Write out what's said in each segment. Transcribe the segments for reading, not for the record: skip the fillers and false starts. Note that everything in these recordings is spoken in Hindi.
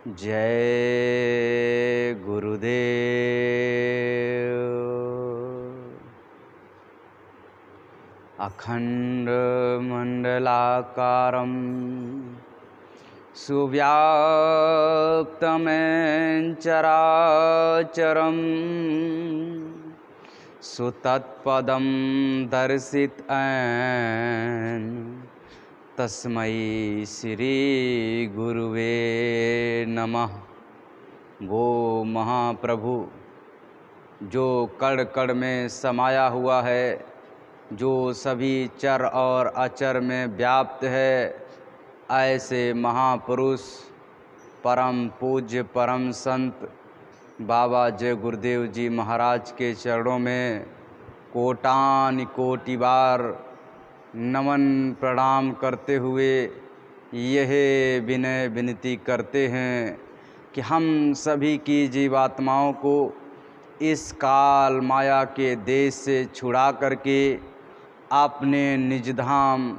जय गुरुदेव। अखंडमंडलाकारं सुव्याप्तमेन चराचरं सुतत्पदं दर्शितैन तस्मै श्री गुरुवे नमः। वो महाप्रभु जो कण कण में समाया हुआ है, जो सभी चर और अचर में व्याप्त है, ऐसे महापुरुष परम पूज्य परम संत बाबा जय गुरुदेव जी महाराज के चरणों में कोटान कोटि बार नमन प्रणाम करते हुए यह विनय विनती करते हैं कि हम सभी की जीवात्माओं को इस काल माया के देश से छुड़ा करके अपने निज धाम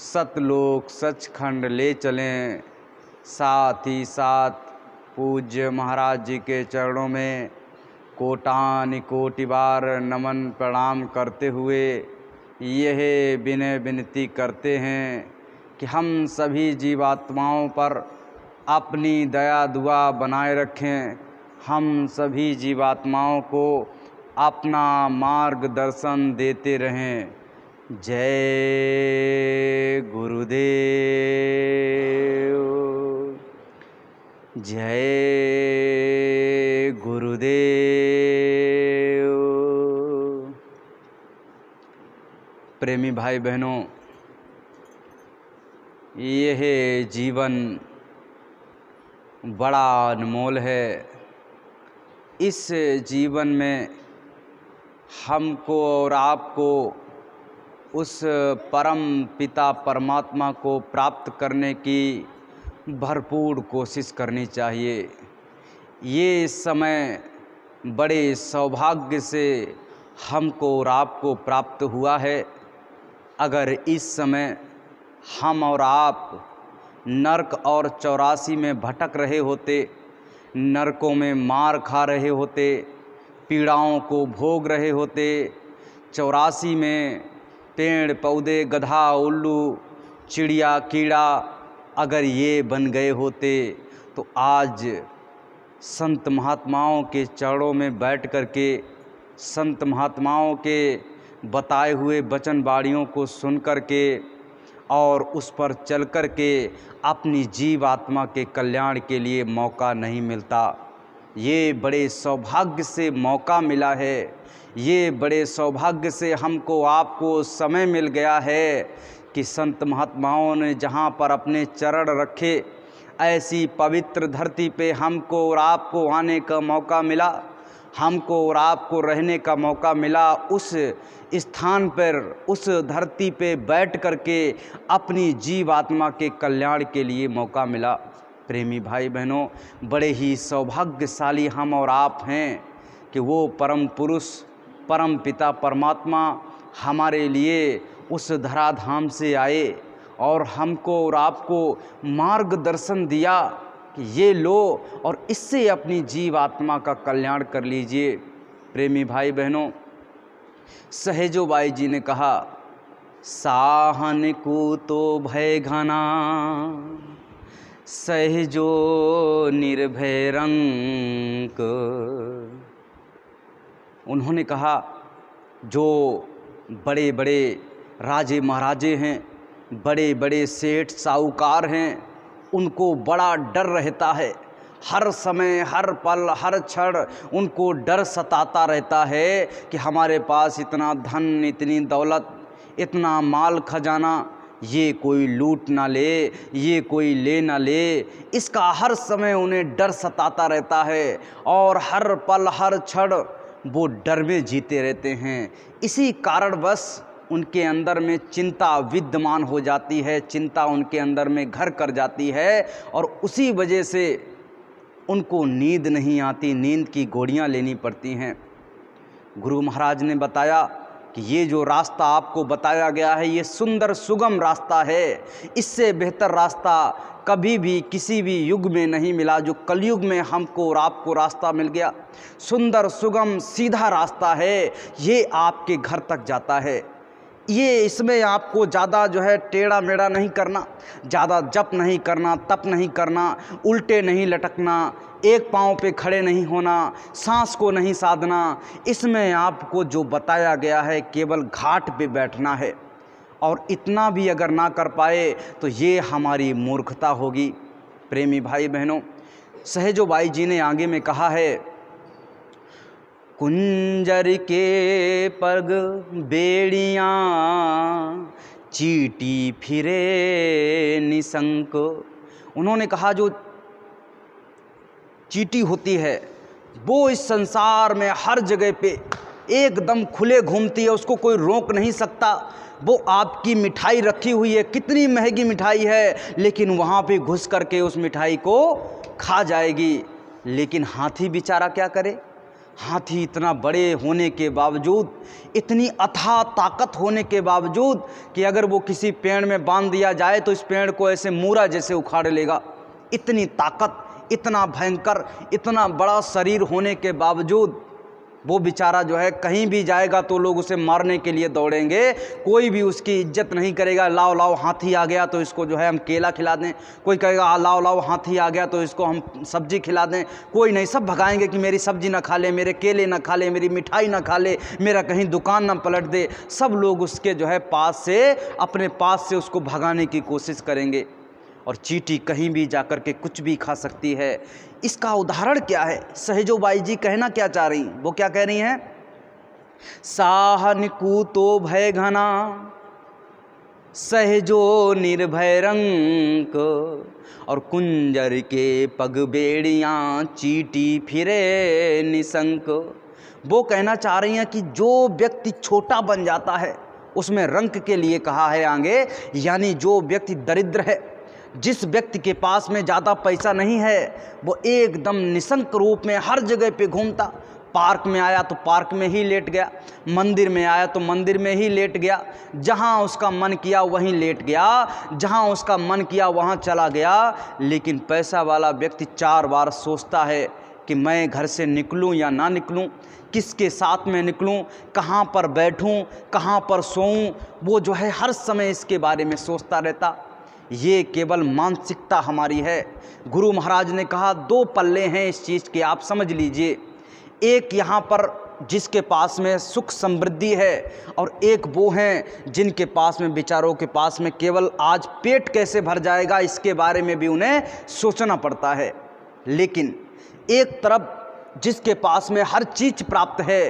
सतलोक सचखंड ले चलें। साथ ही साथ पूज्य महाराज जी के चरणों में कोटान कोटि बार नमन प्रणाम करते हुए यह विनय विनती करते हैं कि हम सभी जीवात्माओं पर अपनी दया दुआ बनाए रखें। हम सभी जीवात्माओं को अपना मार्गदर्शन देते रहें। जय गुरुदेव, जय गुरुदेव। प्रेमी भाई बहनों, यह जीवन बड़ा अनमोल है। इस जीवन में हमको और आपको उस परम पिता परमात्मा को प्राप्त करने की भरपूर कोशिश करनी चाहिए। ये समय बड़े सौभाग्य से हमको और आपको प्राप्त हुआ है। अगर इस समय हम और आप नरक और 84 में भटक रहे होते, नरकों में मार खा रहे होते, पीड़ाओं को भोग रहे होते, 84 में पेड़ पौधे गधा उल्लू चिड़िया कीड़ा अगर ये बन गए होते, तो आज संत महात्माओं के चरणों में बैठ करके संत महात्माओं के बताए हुए वचन वाणियों को सुन करके और उस पर चल कर के अपनी जीव आत्मा के कल्याण के लिए मौका नहीं मिलता। ये बड़े सौभाग्य से मौका मिला है। ये बड़े सौभाग्य से हमको आपको समय मिल गया है कि संत महात्माओं ने जहाँ पर अपने चरण रखे, ऐसी पवित्र धरती पे हमको और आपको आने का मौका मिला, हमको और आपको रहने का मौका मिला। उस स्थान पर, उस धरती पे बैठ करके अपनी जीव आत्मा के कल्याण के लिए मौका मिला। प्रेमी भाई बहनों, बड़े ही सौभाग्यशाली हम और आप हैं कि वो परम पुरुष परम पिता परमात्मा हमारे लिए उस धराधाम से आए और हमको और आपको मार्गदर्शन दिया कि ये लो और इससे अपनी जीव आत्मा का कल्याण कर लीजिए। प्रेमी भाई बहनों, सहेजोबाई जी ने कहा, साहन को तो भय घना सहजो निर्भय रंक। उन्होंने कहा, जो बड़े बड़े राजे महाराजे हैं, बड़े बड़े सेठ साहूकार हैं, उनको बड़ा डर रहता है। हर समय हर पल हर क्षण उनको डर सताता रहता है कि हमारे पास इतना धन, इतनी दौलत, इतना माल खजाना, ये कोई लूट ना ले, ये कोई ले ना ले। इसका हर समय उन्हें डर सताता रहता है और हर पल हर क्षण वो डर में जीते रहते हैं। इसी कारणवश उनके अंदर में चिंता विद्यमान हो जाती है, चिंता उनके अंदर में घर कर जाती है और उसी वजह से उनको नींद नहीं आती, नींद की गोलियां लेनी पड़ती हैं। गुरु महाराज ने बताया कि ये जो रास्ता आपको बताया गया है ये सुंदर सुगम रास्ता है, इससे बेहतर रास्ता कभी भी किसी भी युग में नहीं मिला। जो कलयुग में हमको और आपको रास्ता मिल गया, सुंदर सुगम सीधा रास्ता है, ये आपके घर तक जाता है। ये इसमें आपको ज़्यादा जो है टेढ़ा मेढ़ा नहीं करना, ज़्यादा जप नहीं करना, तप नहीं करना, उल्टे नहीं लटकना, एक पाँव पे खड़े नहीं होना, सांस को नहीं साधना। इसमें आपको जो बताया गया है केवल घाट पे बैठना है, और इतना भी अगर ना कर पाए तो ये हमारी मूर्खता होगी। प्रेमी भाई बहनों, सहजो बाई जी ने आगे में कहा है, कुंजर के पग बेड़ियाँ चीटी फिरे निशंक। उन्होंने कहा जो चीटी होती है वो इस संसार में हर जगह पे एकदम खुले घूमती है, उसको कोई रोक नहीं सकता। वो आपकी मिठाई रखी हुई है, कितनी महंगी मिठाई है, लेकिन वहाँ पे घुस करके उस मिठाई को खा जाएगी। लेकिन हाथी बेचारा क्या करे? हाथी इतना बड़े होने के बावजूद, इतनी अथाह ताकत होने के बावजूद कि अगर वो किसी पेड़ में बांध दिया जाए तो इस पेड़ को ऐसे मूरा जैसे उखाड़ लेगा। इतनी ताकत, इतना भयंकर, इतना बड़ा शरीर होने के बावजूद वो बेचारा जो है कहीं भी जाएगा तो लोग उसे मारने के लिए दौड़ेंगे, कोई भी उसकी इज्जत नहीं करेगा। लाओ लाओ हाथी आ गया तो इसको जो है हम केला खिला दें, कोई कहेगा लाओ लाओ हाथी आ गया तो इसको हम सब्जी खिला दें, कोई नहीं, सब भगाएंगे कि मेरी सब्जी ना खा ले, मेरे केले ना खा ले, मेरी मिठाई ना खा ले, मेरा कहीं दुकान ना पलट दे। सब लोग उसके जो है पास से, अपने पास से उसको भगाने की कोशिश करेंगे। और चींटी कहीं भी जाकर के कुछ भी खा सकती है। इसका उदाहरण क्या है? सहजो बाई जी कहना क्या चाह रही? वो क्या कह रही हैं? साहनिकू तो भय घना सहजो निर्भय रंक, और कुंजर के पग बेड़ियाँ चीटी फिरे निशंक। वो कहना चाह रही हैं कि जो व्यक्ति छोटा बन जाता है उसमें रंक के लिए कहा है आगे, यानी जो व्यक्ति दरिद्र है, जिस व्यक्ति के पास में ज़्यादा पैसा नहीं है, वो एकदम निशंक रूप में हर जगह पे घूमता। पार्क में आया तो पार्क में ही लेट गया, मंदिर में आया तो मंदिर में ही लेट गया, जहाँ उसका मन किया वहीं लेट गया, जहाँ उसका मन किया वहाँ चला गया। लेकिन पैसा वाला व्यक्ति 4 बार सोचता है कि मैं घर से निकलूं या ना निकलूं, किसके साथ में निकलूं, कहाँ पर बैठूं, कहाँ पर सोऊं। वो जो है हर समय इसके बारे में सोचता रहता। ये केवल मानसिकता हमारी है। गुरु महाराज ने कहा 2 पल्ले हैं इस चीज़ के, आप समझ लीजिए। एक यहाँ पर जिसके पास में सुख समृद्धि है, और एक वो हैं जिनके पास में, बेचारों के पास में केवल आज पेट कैसे भर जाएगा इसके बारे में भी उन्हें सोचना पड़ता है। लेकिन एक तरफ जिसके पास में हर चीज़ प्राप्त है,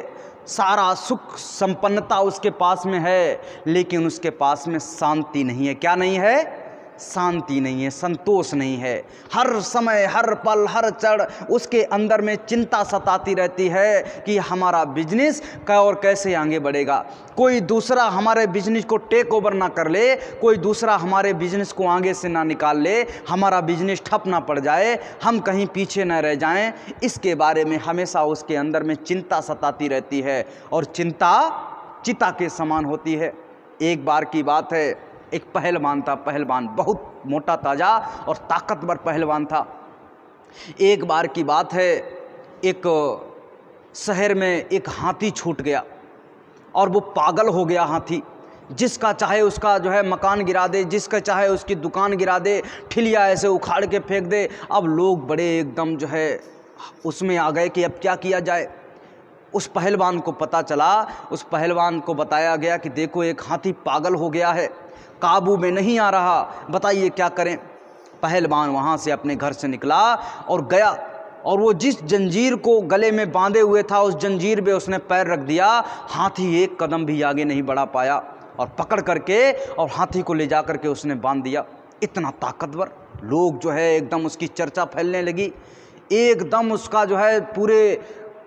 सारा सुख संपन्नता उसके पास में है, लेकिन उसके पास में शांति नहीं है। क्या नहीं है? शांति नहीं है, संतोष नहीं है। हर समय, हर पल, हर क्षण उसके अंदर में चिंता सताती रहती है कि हमारा बिजनेस और कैसे आगे बढ़ेगा, कोई दूसरा हमारे बिजनेस को टेक ओवर ना कर ले, कोई दूसरा हमारे बिजनेस को आगे से ना निकाल ले, हमारा बिजनेस ठप ना पड़ जाए, हम कहीं पीछे ना रह जाएं। इसके बारे में हमेशा उसके अंदर में चिंता सताती रहती है, और चिंता चिता के समान होती है। एक बार की बात है, एक पहलवान था, पहलवान बहुत मोटा ताजा और ताकतवर पहलवान था। एक बार की बात है, एक शहर में एक हाथी छूट गया और वो पागल हो गया हाथी। जिसका चाहे उसका जो है मकान गिरा दे, जिसका चाहे उसकी दुकान गिरा दे, ठिलिया ऐसे उखाड़ के फेंक दे। अब लोग बड़े एकदम जो है उसमें आ गए कि अब क्या किया जाए। उस पहलवान को पता चला, उस पहलवान को बताया गया कि देखो एक हाथी पागल हो गया है, काबू में नहीं आ रहा, बताइए क्या करें। पहलवान वहाँ से अपने घर से निकला और गया, और वो जिस जंजीर को गले में बांधे हुए था उस जंजीर पे उसने पैर रख दिया। हाथी एक कदम भी आगे नहीं बढ़ा पाया, और पकड़ करके और हाथी को ले जा करके उसने बांध दिया। इतना ताकतवर, लोग जो है एकदम उसकी चर्चा फैलने लगी, एकदम उसका जो है पूरे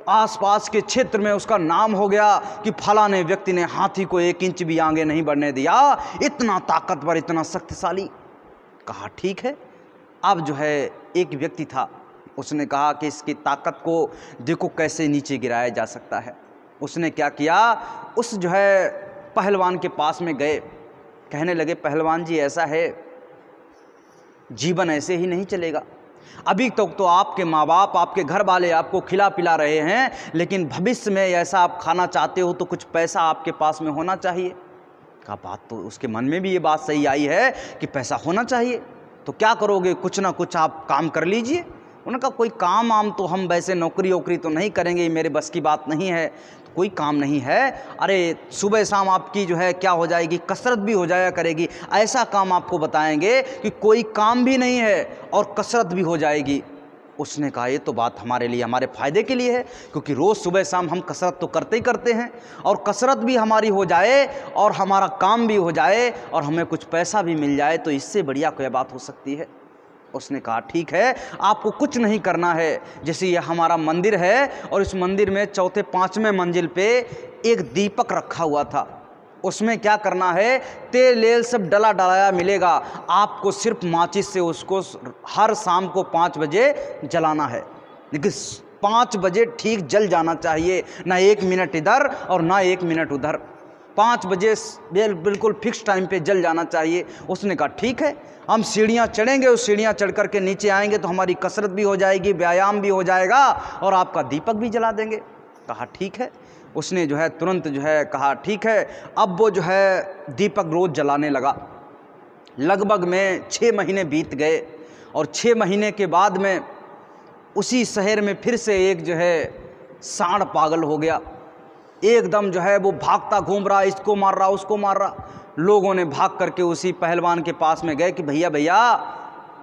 आसपास के क्षेत्र में उसका नाम हो गया कि फलाने व्यक्ति ने हाथी को 1 इंच भी आगे नहीं बढ़ने दिया, इतना ताकतवर, इतना शक्तिशाली। कहा ठीक है। अब जो है एक व्यक्ति था, उसने कहा कि इसकी ताकत को देखो कैसे नीचे गिराया जा सकता है। उसने क्या किया, उस जो है पहलवान के पास में गए, कहने लगे पहलवान जी ऐसा है, जीवन ऐसे ही नहीं चलेगा। अभी तक तो आपके माँ बाप, आपके घर वाले आपको खिला पिला रहे हैं, लेकिन भविष्य में ऐसा आप खाना चाहते हो तो कुछ पैसा आपके पास में होना चाहिए। का बात तो उसके मन में भी ये बात सही आई है कि पैसा होना चाहिए, तो क्या करोगे, कुछ ना कुछ आप काम कर लीजिए। उनका कोई काम आम तो हम वैसे नौकरी वोकरी तो नहीं करेंगे, ये मेरे बस की बात नहीं है, तो कोई काम नहीं है। अरे सुबह शाम आपकी जो है क्या हो जाएगी, कसरत भी हो जाया करेगी। ऐसा काम आपको बताएंगे कि कोई काम भी नहीं है और कसरत भी हो जाएगी। उसने कहा ये तो बात हमारे लिए, हमारे फ़ायदे के लिए है, क्योंकि रोज़ सुबह शाम हम कसरत तो करते ही करते हैं, और कसरत भी हमारी हो जाए और हमारा काम भी हो जाए और हमें कुछ पैसा भी मिल जाए, तो इससे बढ़िया कोई बात हो सकती है। उसने कहा ठीक है, आपको कुछ नहीं करना है। जैसे ये हमारा मंदिर है और इस मंदिर में चौथे पाँचवें मंजिल पे एक दीपक रखा हुआ था, उसमें क्या करना है, तेल एल सब डला डलाया मिलेगा, आपको सिर्फ माचिस से उसको हर शाम को 5 बजे जलाना है। लेकिन 5 बजे ठीक जल जाना चाहिए, ना 1 मिनट इधर और ना 1 मिनट उधर, 5 बजे बिल्कुल फिक्स टाइम पे जल जाना चाहिए। उसने कहा ठीक है, हम सीढ़ियाँ चढ़ेंगे, उस सीढ़ियाँ चढ़ कर के नीचे आएंगे तो हमारी कसरत भी हो जाएगी, व्यायाम भी हो जाएगा और आपका दीपक भी जला देंगे। कहा ठीक है। उसने जो है तुरंत जो है कहा ठीक है। अब वो जो है दीपक रोज़ जलाने लगा। लगभग में 6 महीने बीत गए और 6 महीने के बाद में उसी शहर में फिर से एक जो है सांड पागल हो गया, एकदम जो है वो भागता घूम रहा, इसको मार रहा उसको मार रहा। लोगों ने भाग करके उसी पहलवान के पास में गए कि भैया भैया,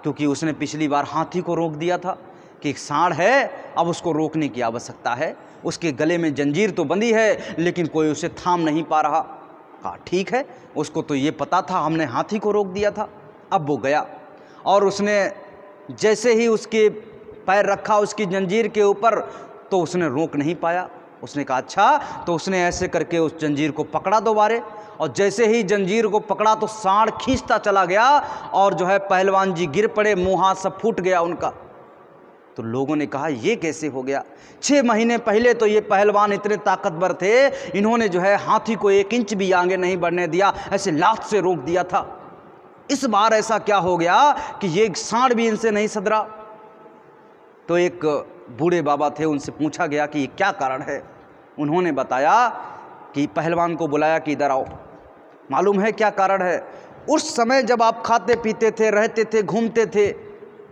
क्योंकि उसने पिछली बार हाथी को रोक दिया था कि एक सांड है, अब उसको रोकने की आवश्यकता है, उसके गले में जंजीर तो बंधी है लेकिन कोई उसे थाम नहीं पा रहा। कहा ठीक है, उसको तो ये पता था हमने हाथी को रोक दिया था। अब वो गया और उसने जैसे ही उसके पैर रखा उसकी जंजीर के ऊपर तो उसने रोक नहीं पाया। उसने कहा अच्छा, तो उसने ऐसे करके उस जंजीर को पकड़ा दोबारे, और जैसे ही जंजीर को पकड़ा तो सांड खींचता चला गया और जो है पहलवान जी गिर पड़े, मुंह हाथ सब फूट गया उनका। तो लोगों ने कहा ये कैसे हो गया, 6 महीने पहले तो ये पहलवान इतने ताकतवर थे, इन्होंने जो है हाथी को 1 इंच भी आगे नहीं बढ़ने दिया, ऐसे लात से रोक दिया था। इस बार ऐसा क्या हो गया कि ये सांड भी इनसे नहीं सदरा। तो एक बूढ़े बाबा थे, उनसे पूछा गया कि ये क्या कारण है। उन्होंने बताया कि पहलवान को बुलाया कि इधर आओ, मालूम है क्या कारण है। उस समय जब आप खाते पीते थे, रहते थे, घूमते थे,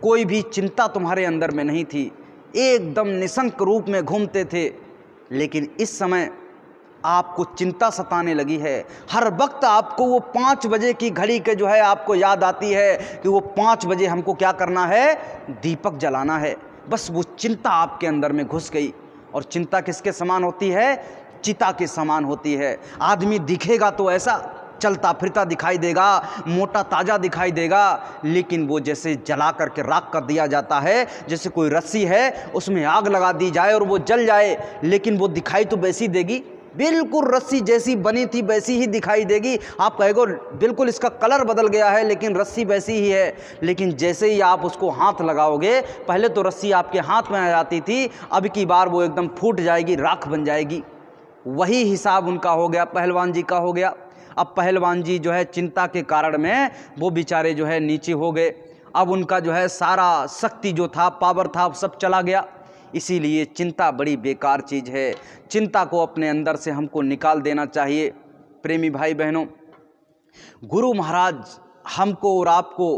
कोई भी चिंता तुम्हारे अंदर में नहीं थी, एकदम निशंक रूप में घूमते थे। लेकिन इस समय आपको चिंता सताने लगी है, हर वक्त आपको वो 5 बजे की घड़ी के जो है आपको याद आती है कि वो 5 बजे हमको क्या करना है, दीपक जलाना है। बस वो चिंता आपके अंदर में घुस गई। और चिंता किसके समान होती है, चिता के समान होती है। आदमी दिखेगा तो ऐसा चलता फिरता दिखाई देगा, मोटा ताज़ा दिखाई देगा, लेकिन वो जैसे जला करके राख कर दिया जाता है, जैसे कोई रस्सी है उसमें आग लगा दी जाए और वो जल जाए, लेकिन वो दिखाई तो वैसी देगी, बिल्कुल रस्सी जैसी बनी थी वैसी ही दिखाई देगी। आप कहेगो बिल्कुल इसका कलर बदल गया है लेकिन रस्सी वैसी ही है। लेकिन जैसे ही आप उसको हाथ लगाओगे, पहले तो रस्सी आपके हाथ में आ जाती थी, अब की बार वो एकदम फूट जाएगी, राख बन जाएगी। वही हिसाब उनका हो गया, पहलवान जी का हो गया। अब पहलवान जी जो है चिंता के कारण में वो बेचारे जो है नीचे हो गए। अब उनका जो है सारा शक्ति जो था, पावर था, सब चला गया। इसीलिए चिंता बड़ी बेकार चीज़ है, चिंता को अपने अंदर से हमको निकाल देना चाहिए। प्रेमी भाई बहनों, गुरु महाराज हमको और आपको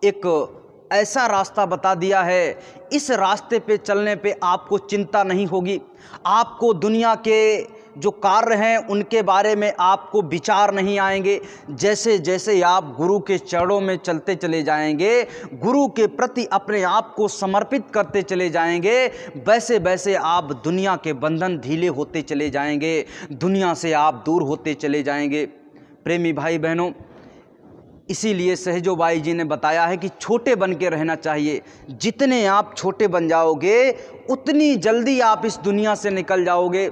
एक ऐसा रास्ता बता दिया है, इस रास्ते पे चलने पे आपको चिंता नहीं होगी। आपको दुनिया के जो कार्य हैं उनके बारे में आपको विचार नहीं आएंगे। जैसे जैसे आप गुरु के चरणों में चलते चले जाएंगे, गुरु के प्रति अपने आप को समर्पित करते चले जाएंगे, वैसे वैसे आप दुनिया के बंधन ढीले होते चले जाएंगे, दुनिया से आप दूर होते चले जाएंगे। प्रेमी भाई बहनों, इसीलिए सहजोबाई जी ने बताया है कि छोटे बन के रहना चाहिए। जितने आप छोटे बन जाओगे उतनी जल्दी आप इस दुनिया से निकल जाओगे,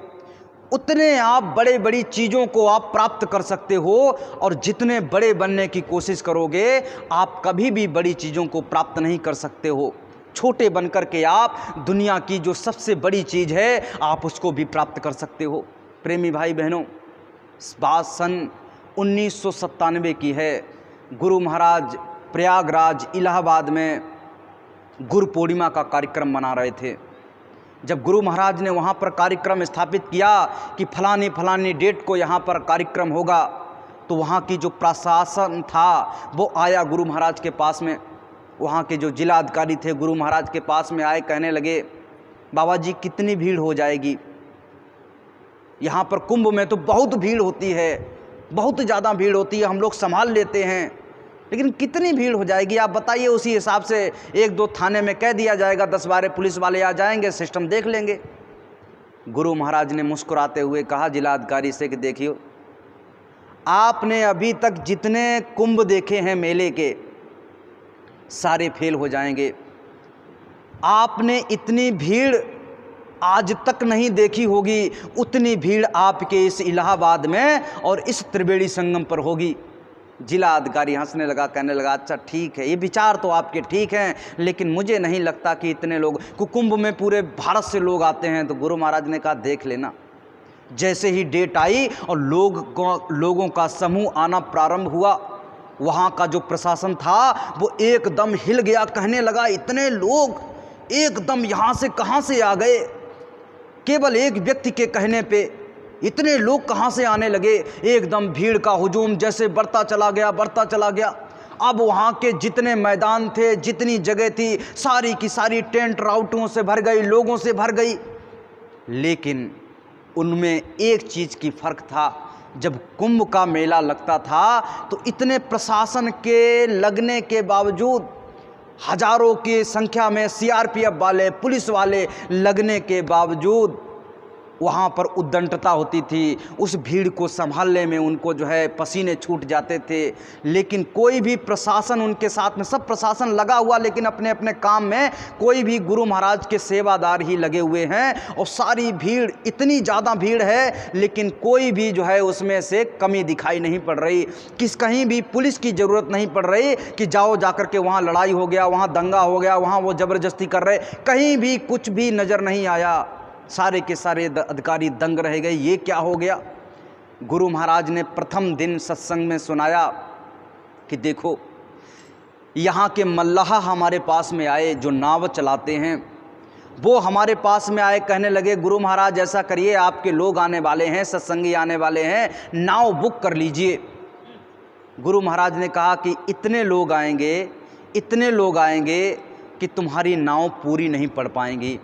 उतने आप बड़े बड़ी चीज़ों को आप प्राप्त कर सकते हो। और जितने बड़े बनने की कोशिश करोगे आप कभी भी बड़ी चीज़ों को प्राप्त नहीं कर सकते हो। छोटे बनकर के आप दुनिया की जो सबसे बड़ी चीज़ है आप उसको भी प्राप्त कर सकते हो। प्रेमी भाई बहनों, बात सन 1997 की है। गुरु महाराज प्रयागराज इलाहाबाद में गुरु पूर्णिमा का कार्यक्रम मना रहे थे। जब गुरु महाराज ने वहाँ पर कार्यक्रम स्थापित किया कि फलानी फलानी डेट को यहाँ पर कार्यक्रम होगा, तो वहाँ की जो प्रशासन था वो आया गुरु महाराज के पास में। वहाँ के जो जिला अधिकारी थे गुरु महाराज के पास में आए, कहने लगे बाबा जी कितनी भीड़ हो जाएगी, यहाँ पर कुंभ में तो बहुत भीड़ होती है, बहुत ज़्यादा भीड़ होती है, हम लोग संभाल लेते हैं, लेकिन कितनी भीड़ हो जाएगी आप बताइए। उसी हिसाब से 1-2 थाने में कह दिया जाएगा, 10-12 पुलिस वाले आ जाएंगे, सिस्टम देख लेंगे। गुरु महाराज ने मुस्कुराते हुए कहा जिलाधिकारी से कि देखियो, आपने अभी तक जितने कुंभ देखे हैं मेले के, सारे फेल हो जाएंगे। आपने इतनी भीड़ आज तक नहीं देखी होगी, उतनी भीड़ आपके इस इलाहाबाद में और इस त्रिवेणी संगम पर होगी। जिला अधिकारी हंसने लगा, कहने लगा अच्छा ठीक है, ये विचार तो आपके ठीक हैं, लेकिन मुझे नहीं लगता कि इतने लोग, कुंभ में पूरे भारत से लोग आते हैं। तो गुरु महाराज ने कहा देख लेना। जैसे ही डेट आई और लोगों का समूह आना प्रारंभ हुआ, वहाँ का जो प्रशासन था वो एकदम हिल गया, कहने लगा इतने लोग एकदम यहाँ से कहाँ से आ गए, केवल एक व्यक्ति के कहने पे इतने लोग कहाँ से आने लगे। एकदम भीड़ का हुजूम जैसे बढ़ता चला गया। अब वहाँ के जितने मैदान थे, जितनी जगह थी, सारी की सारी टेंट राउटों से भर गई, लोगों से भर गई। लेकिन उनमें एक चीज़ की फ़र्क था, जब कुंभ का मेला लगता था तो इतने प्रशासन के लगने के बावजूद, हजारों की संख्या में सीआरपीएफ वाले, पुलिस वाले लगने के बावजूद वहाँ पर उद्दंडता होती थी। उस भीड़ को संभालने में उनको जो है पसीने छूट जाते थे, लेकिन कोई भी प्रशासन उनके साथ में, सब प्रशासन लगा हुआ, लेकिन अपने अपने काम में कोई भी गुरु महाराज के सेवादार ही लगे हुए हैं। और सारी भीड़, इतनी ज़्यादा भीड़ है, लेकिन कोई भी जो है उसमें से कमी दिखाई नहीं पड़ रही। कहीं भी पुलिस की ज़रूरत नहीं पड़ रही कि जाओ जाकर के वहाँ लड़ाई हो गया, वहाँ दंगा हो गया, वहाँ वो ज़बरदस्ती कर रहे, कहीं भी कुछ भी नज़र नहीं आया। सारे के सारे अधिकारी दंग रह गए, ये क्या हो गया। गुरु महाराज ने प्रथम दिन सत्संग में सुनाया कि देखो, यहाँ के मल्लाह हमारे पास में आए, जो नाव चलाते हैं, वो हमारे पास में आए, कहने लगे गुरु महाराज ऐसा करिए, आपके लोग आने वाले हैं, सत्संगी आने वाले हैं, नाव बुक कर लीजिए। गुरु महाराज ने कहा कि इतने लोग आएंगे कि तुम्हारी नाव पूरी नहीं पड़ पाएंगी,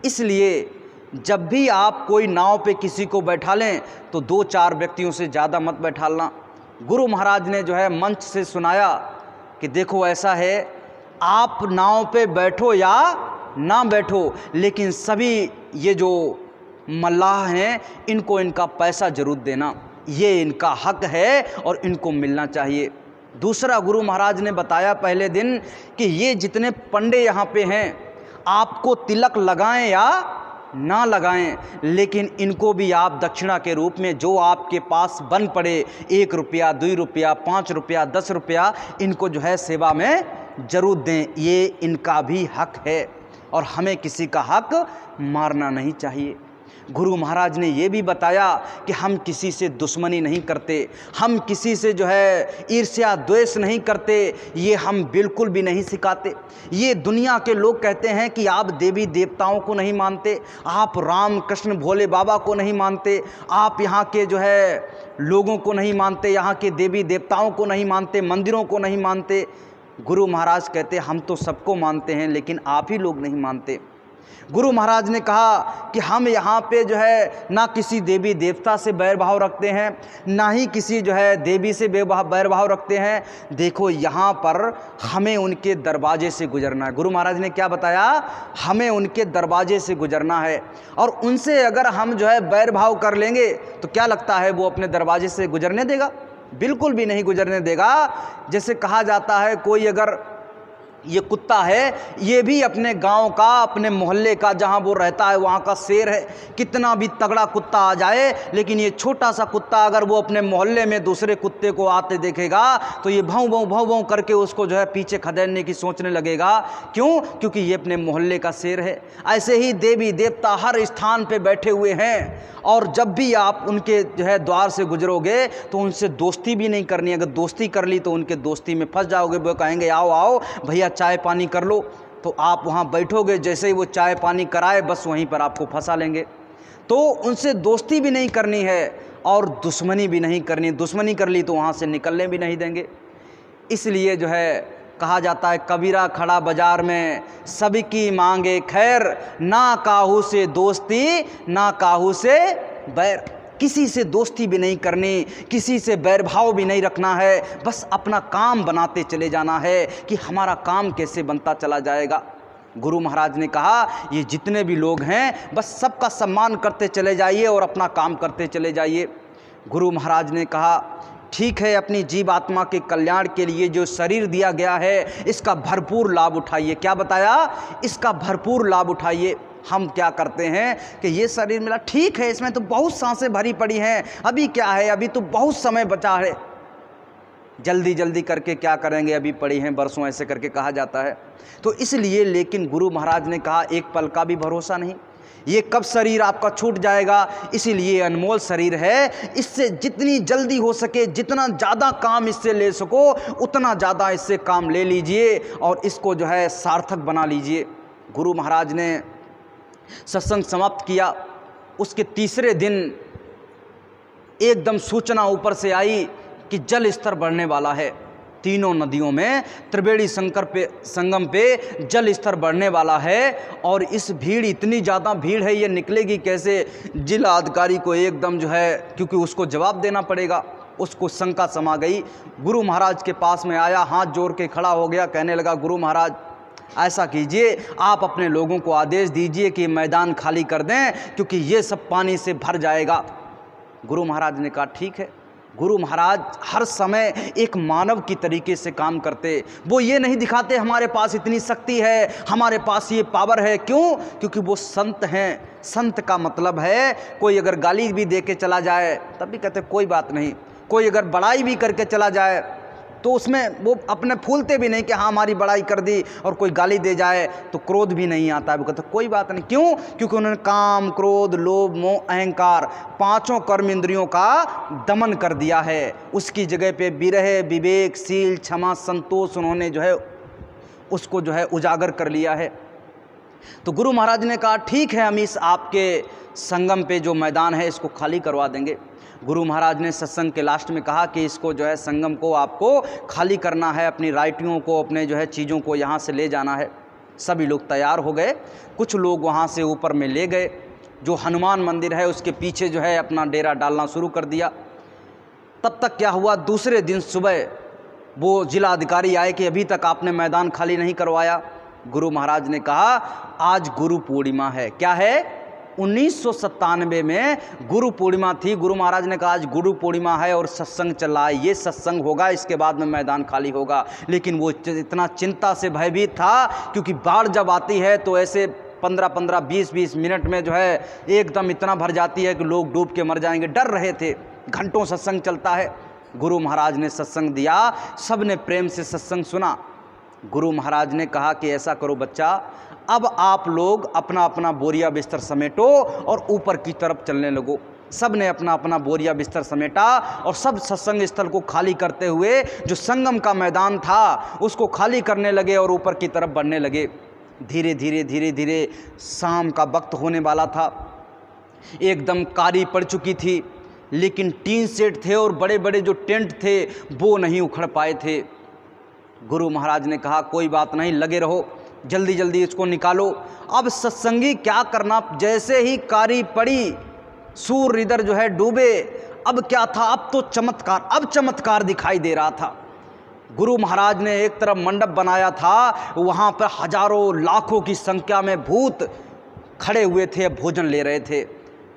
इसलिए जब भी आप कोई नाव पे किसी को बैठा लें तो 2-4 व्यक्तियों से ज़्यादा मत बैठालना। गुरु महाराज ने जो है मंच से सुनाया कि देखो ऐसा है, आप नाव पे बैठो या ना बैठो, लेकिन सभी ये जो मल्लाह हैं इनको इनका पैसा ज़रूर देना, ये इनका हक है और इनको मिलना चाहिए। दूसरा, गुरु महाराज ने बताया पहले दिन कि ये जितने पंडे यहाँ पे हैं, आपको तिलक लगाएं या ना लगाएं, लेकिन इनको भी आप दक्षिणा के रूप में जो आपके पास बन पड़े, 1 रुपया, 2 रुपया, 5 रुपया, 10 रुपया, इनको जो है सेवा में ज़रूर दें। ये इनका भी हक है और हमें किसी का हक मारना नहीं चाहिए। गुरु महाराज ने ये भी बताया कि हम किसी से दुश्मनी नहीं करते, हम किसी से जो है ईर्ष्या द्वेष नहीं करते, ये हम बिल्कुल भी नहीं सिखाते। ये दुनिया के लोग कहते हैं कि आप देवी देवताओं को नहीं मानते, आप राम कृष्ण भोले बाबा को नहीं मानते, आप यहाँ के जो है लोगों को नहीं मानते, यहाँ के देवी देवताओं को नहीं मानते, मंदिरों को नहीं मानते। गुरु महाराज कहते हम तो सबको मानते हैं, लेकिन आप ही लोग नहीं मानते। गुरु महाराज ने कहा कि हम यहाँ पे जो है ना किसी देवी देवता से बैर भाव रखते हैं, ना ही किसी जो है देवी से बैर भाव रखते हैं। देखो यहाँ पर हमें उनके दरवाजे से गुजरना है। गुरु महाराज ने क्या बताया, हमें उनके दरवाजे से गुजरना है, और उनसे अगर हम जो है बैर भाव कर लेंगे तो क्या लगता है वो अपने दरवाजे से गुजरने देगा? बिल्कुल भी नहीं गुजरने देगा। जैसे कहा जाता है, कोई अगर ये कुत्ता है, ये भी अपने गांव का, अपने मोहल्ले का, जहां वो रहता है वहां का शेर है। कितना भी तगड़ा कुत्ता आ जाए, लेकिन ये छोटा सा कुत्ता अगर वो अपने मोहल्ले में दूसरे कुत्ते को आते देखेगा तो ये भाव भाव भाव भाव करके उसको जो है पीछे खदेड़ने की सोचने लगेगा। क्यों? क्योंकि ये अपने मोहल्ले का शेर है। ऐसे ही देवी देवता हर स्थान पे बैठे हुए हैं, और जब भी आप उनके जो है द्वार से गुजरोगे तो उनसे दोस्ती भी नहीं करनी। अगर दोस्ती कर ली तो उनके दोस्ती में फंस जाओगे। वो कहेंगे आओ आओ भैया चाय पानी कर लो, तो आप वहाँ बैठोगे, जैसे ही वो चाय पानी कराए बस वहीं पर आपको फंसा लेंगे। तो उनसे दोस्ती भी नहीं करनी है और दुश्मनी भी नहीं करनी। दुश्मनी कर ली तो वहाँ से निकलने भी नहीं देंगे। इसलिए जो है कहा जाता है, कबीरा खड़ा बाजार में सभी की मांगे खैर, ना काहू से दोस्ती ना काहू से बैर। किसी से दोस्ती भी नहीं करनी, किसी से बैर भाव भी नहीं रखना है, बस अपना काम बनाते चले जाना है कि हमारा काम कैसे बनता चला जाएगा। गुरु महाराज ने कहा ये जितने भी लोग हैं बस सबका सम्मान करते चले जाइए और अपना काम करते चले जाइए। गुरु महाराज ने कहा ठीक है, अपनी जीव आत्मा के कल्याण के लिए जो शरीर दिया गया है इसका भरपूर लाभ उठाइए। क्या बताया? इसका भरपूर लाभ उठाइए। हम क्या करते हैं कि ये शरीर मिला, ठीक है, इसमें तो बहुत सांसें भरी पड़ी हैं, अभी क्या है, अभी तो बहुत समय बचा है, जल्दी जल्दी करके क्या करेंगे, अभी पड़ी हैं बरसों, ऐसे करके कहा जाता है। तो इसलिए, लेकिन गुरु महाराज ने कहा एक पल का भी भरोसा नहीं, ये कब शरीर आपका छूट जाएगा। इसीलिए अनमोल शरीर है, इससे जितनी जल्दी हो सके, जितना ज़्यादा काम इससे ले सको उतना ज़्यादा इससे काम ले लीजिए और इसको जो है सार्थक बना लीजिए। गुरु महाराज ने सत्संग समाप्त किया। उसके तीसरे दिन एकदम सूचना ऊपर से आई कि जल स्तर बढ़ने वाला है। तीनों नदियों में त्रिवेणी संगम पे जल स्तर बढ़ने वाला है। और इस भीड़, इतनी ज़्यादा भीड़ है, ये निकलेगी कैसे? जिला अधिकारी को एकदम जो है, क्योंकि उसको जवाब देना पड़ेगा, उसको शंका समा गई। गुरु महाराज के पास में आया, हाथ जोड़ के खड़ा हो गया, कहने लगा गुरु महाराज ऐसा कीजिए, आप अपने लोगों को आदेश दीजिए कि मैदान खाली कर दें, क्योंकि ये सब पानी से भर जाएगा। गुरु महाराज ने कहा ठीक है। गुरु महाराज हर समय एक मानव की तरीके से काम करते, वो ये नहीं दिखाते हमारे पास इतनी शक्ति है, हमारे पास ये पावर है। क्यों? क्योंकि वो संत हैं। संत का मतलब है कोई अगर गाली भी दे के चला जाए तब भी कहते कोई बात नहीं, कोई अगर बड़ाई भी करके चला जाए तो उसमें वो अपने फूलते भी नहीं कि हाँ हमारी बड़ाई कर दी, और कोई गाली दे जाए तो क्रोध भी नहीं आता है, वो कहते कोई बात नहीं। क्यों? क्योंकि उन्होंने काम, क्रोध, लोभ, मोह, अहंकार, पांचों कर्म इंद्रियों का दमन कर दिया है। उसकी जगह पे विरह, विवेक, शील, क्षमा, संतोष उन्होंने जो है उसको जो है उजागर कर लिया है। तो गुरु महाराज ने कहा ठीक है, हम इस आपके संगम पे जो मैदान है इसको खाली करवा देंगे। गुरु महाराज ने सत्संग के लास्ट में कहा कि इसको जो है संगम को आपको खाली करना है, अपनी राइटियों को, अपने जो है चीज़ों को यहाँ से ले जाना है। सभी लोग तैयार हो गए। कुछ लोग वहाँ से ऊपर में ले गए, जो हनुमान मंदिर है उसके पीछे जो है अपना डेरा डालना शुरू कर दिया। तब तक क्या हुआ, दूसरे दिन सुबह वो जिला अधिकारी आए कि अभी तक आपने मैदान खाली नहीं करवाया। गुरु महाराज ने कहा आज गुरु पूर्णिमा है। क्या है? 1997 में गुरु पूर्णिमा थी। गुरु महाराज ने कहा आज गुरु पूर्णिमा है और सत्संग चल रहा है, ये सत्संग होगा, इसके बाद में मैदान खाली होगा। लेकिन वो इतना चिंता से भयभीत था, क्योंकि बाढ़ जब आती है तो ऐसे 15-15, 20-20 मिनट में जो है एकदम इतना भर जाती है कि लोग डूब के मर जाएंगे। डर रहे थे, घंटों सत्संग चलता है। गुरु महाराज ने सत्संग दिया, सब ने प्रेम से सत्संग सुना। गुरु महाराज ने कहा कि ऐसा करो बच्चा, अब आप लोग अपना अपना बोरिया बिस्तर समेटो और ऊपर की तरफ चलने लगो। सब ने अपना अपना बोरिया बिस्तर समेटा और सब सत्संग स्थल को खाली करते हुए जो संगम का मैदान था उसको खाली करने लगे और ऊपर की तरफ बढ़ने लगे। धीरे धीरे धीरे धीरे शाम का वक्त होने वाला था। एकदम कारी पड़ चुकी थी, लेकिन टीन सेट थे और बड़े बड़े जो टेंट थे वो नहीं उखड़ पाए थे। गुरु महाराज ने कहा कोई बात नहीं, लगे रहो, जल्दी जल्दी इसको निकालो। अब सत्संगी क्या करना, जैसे ही कारी पड़ी, सूर्य इधर जो है डूबे, अब क्या था, अब तो चमत्कार, अब चमत्कार दिखाई दे रहा था। गुरु महाराज ने एक तरफ मंडप बनाया था, वहाँ पर हजारों लाखों की संख्या में भूत खड़े हुए थे, भोजन ले रहे थे।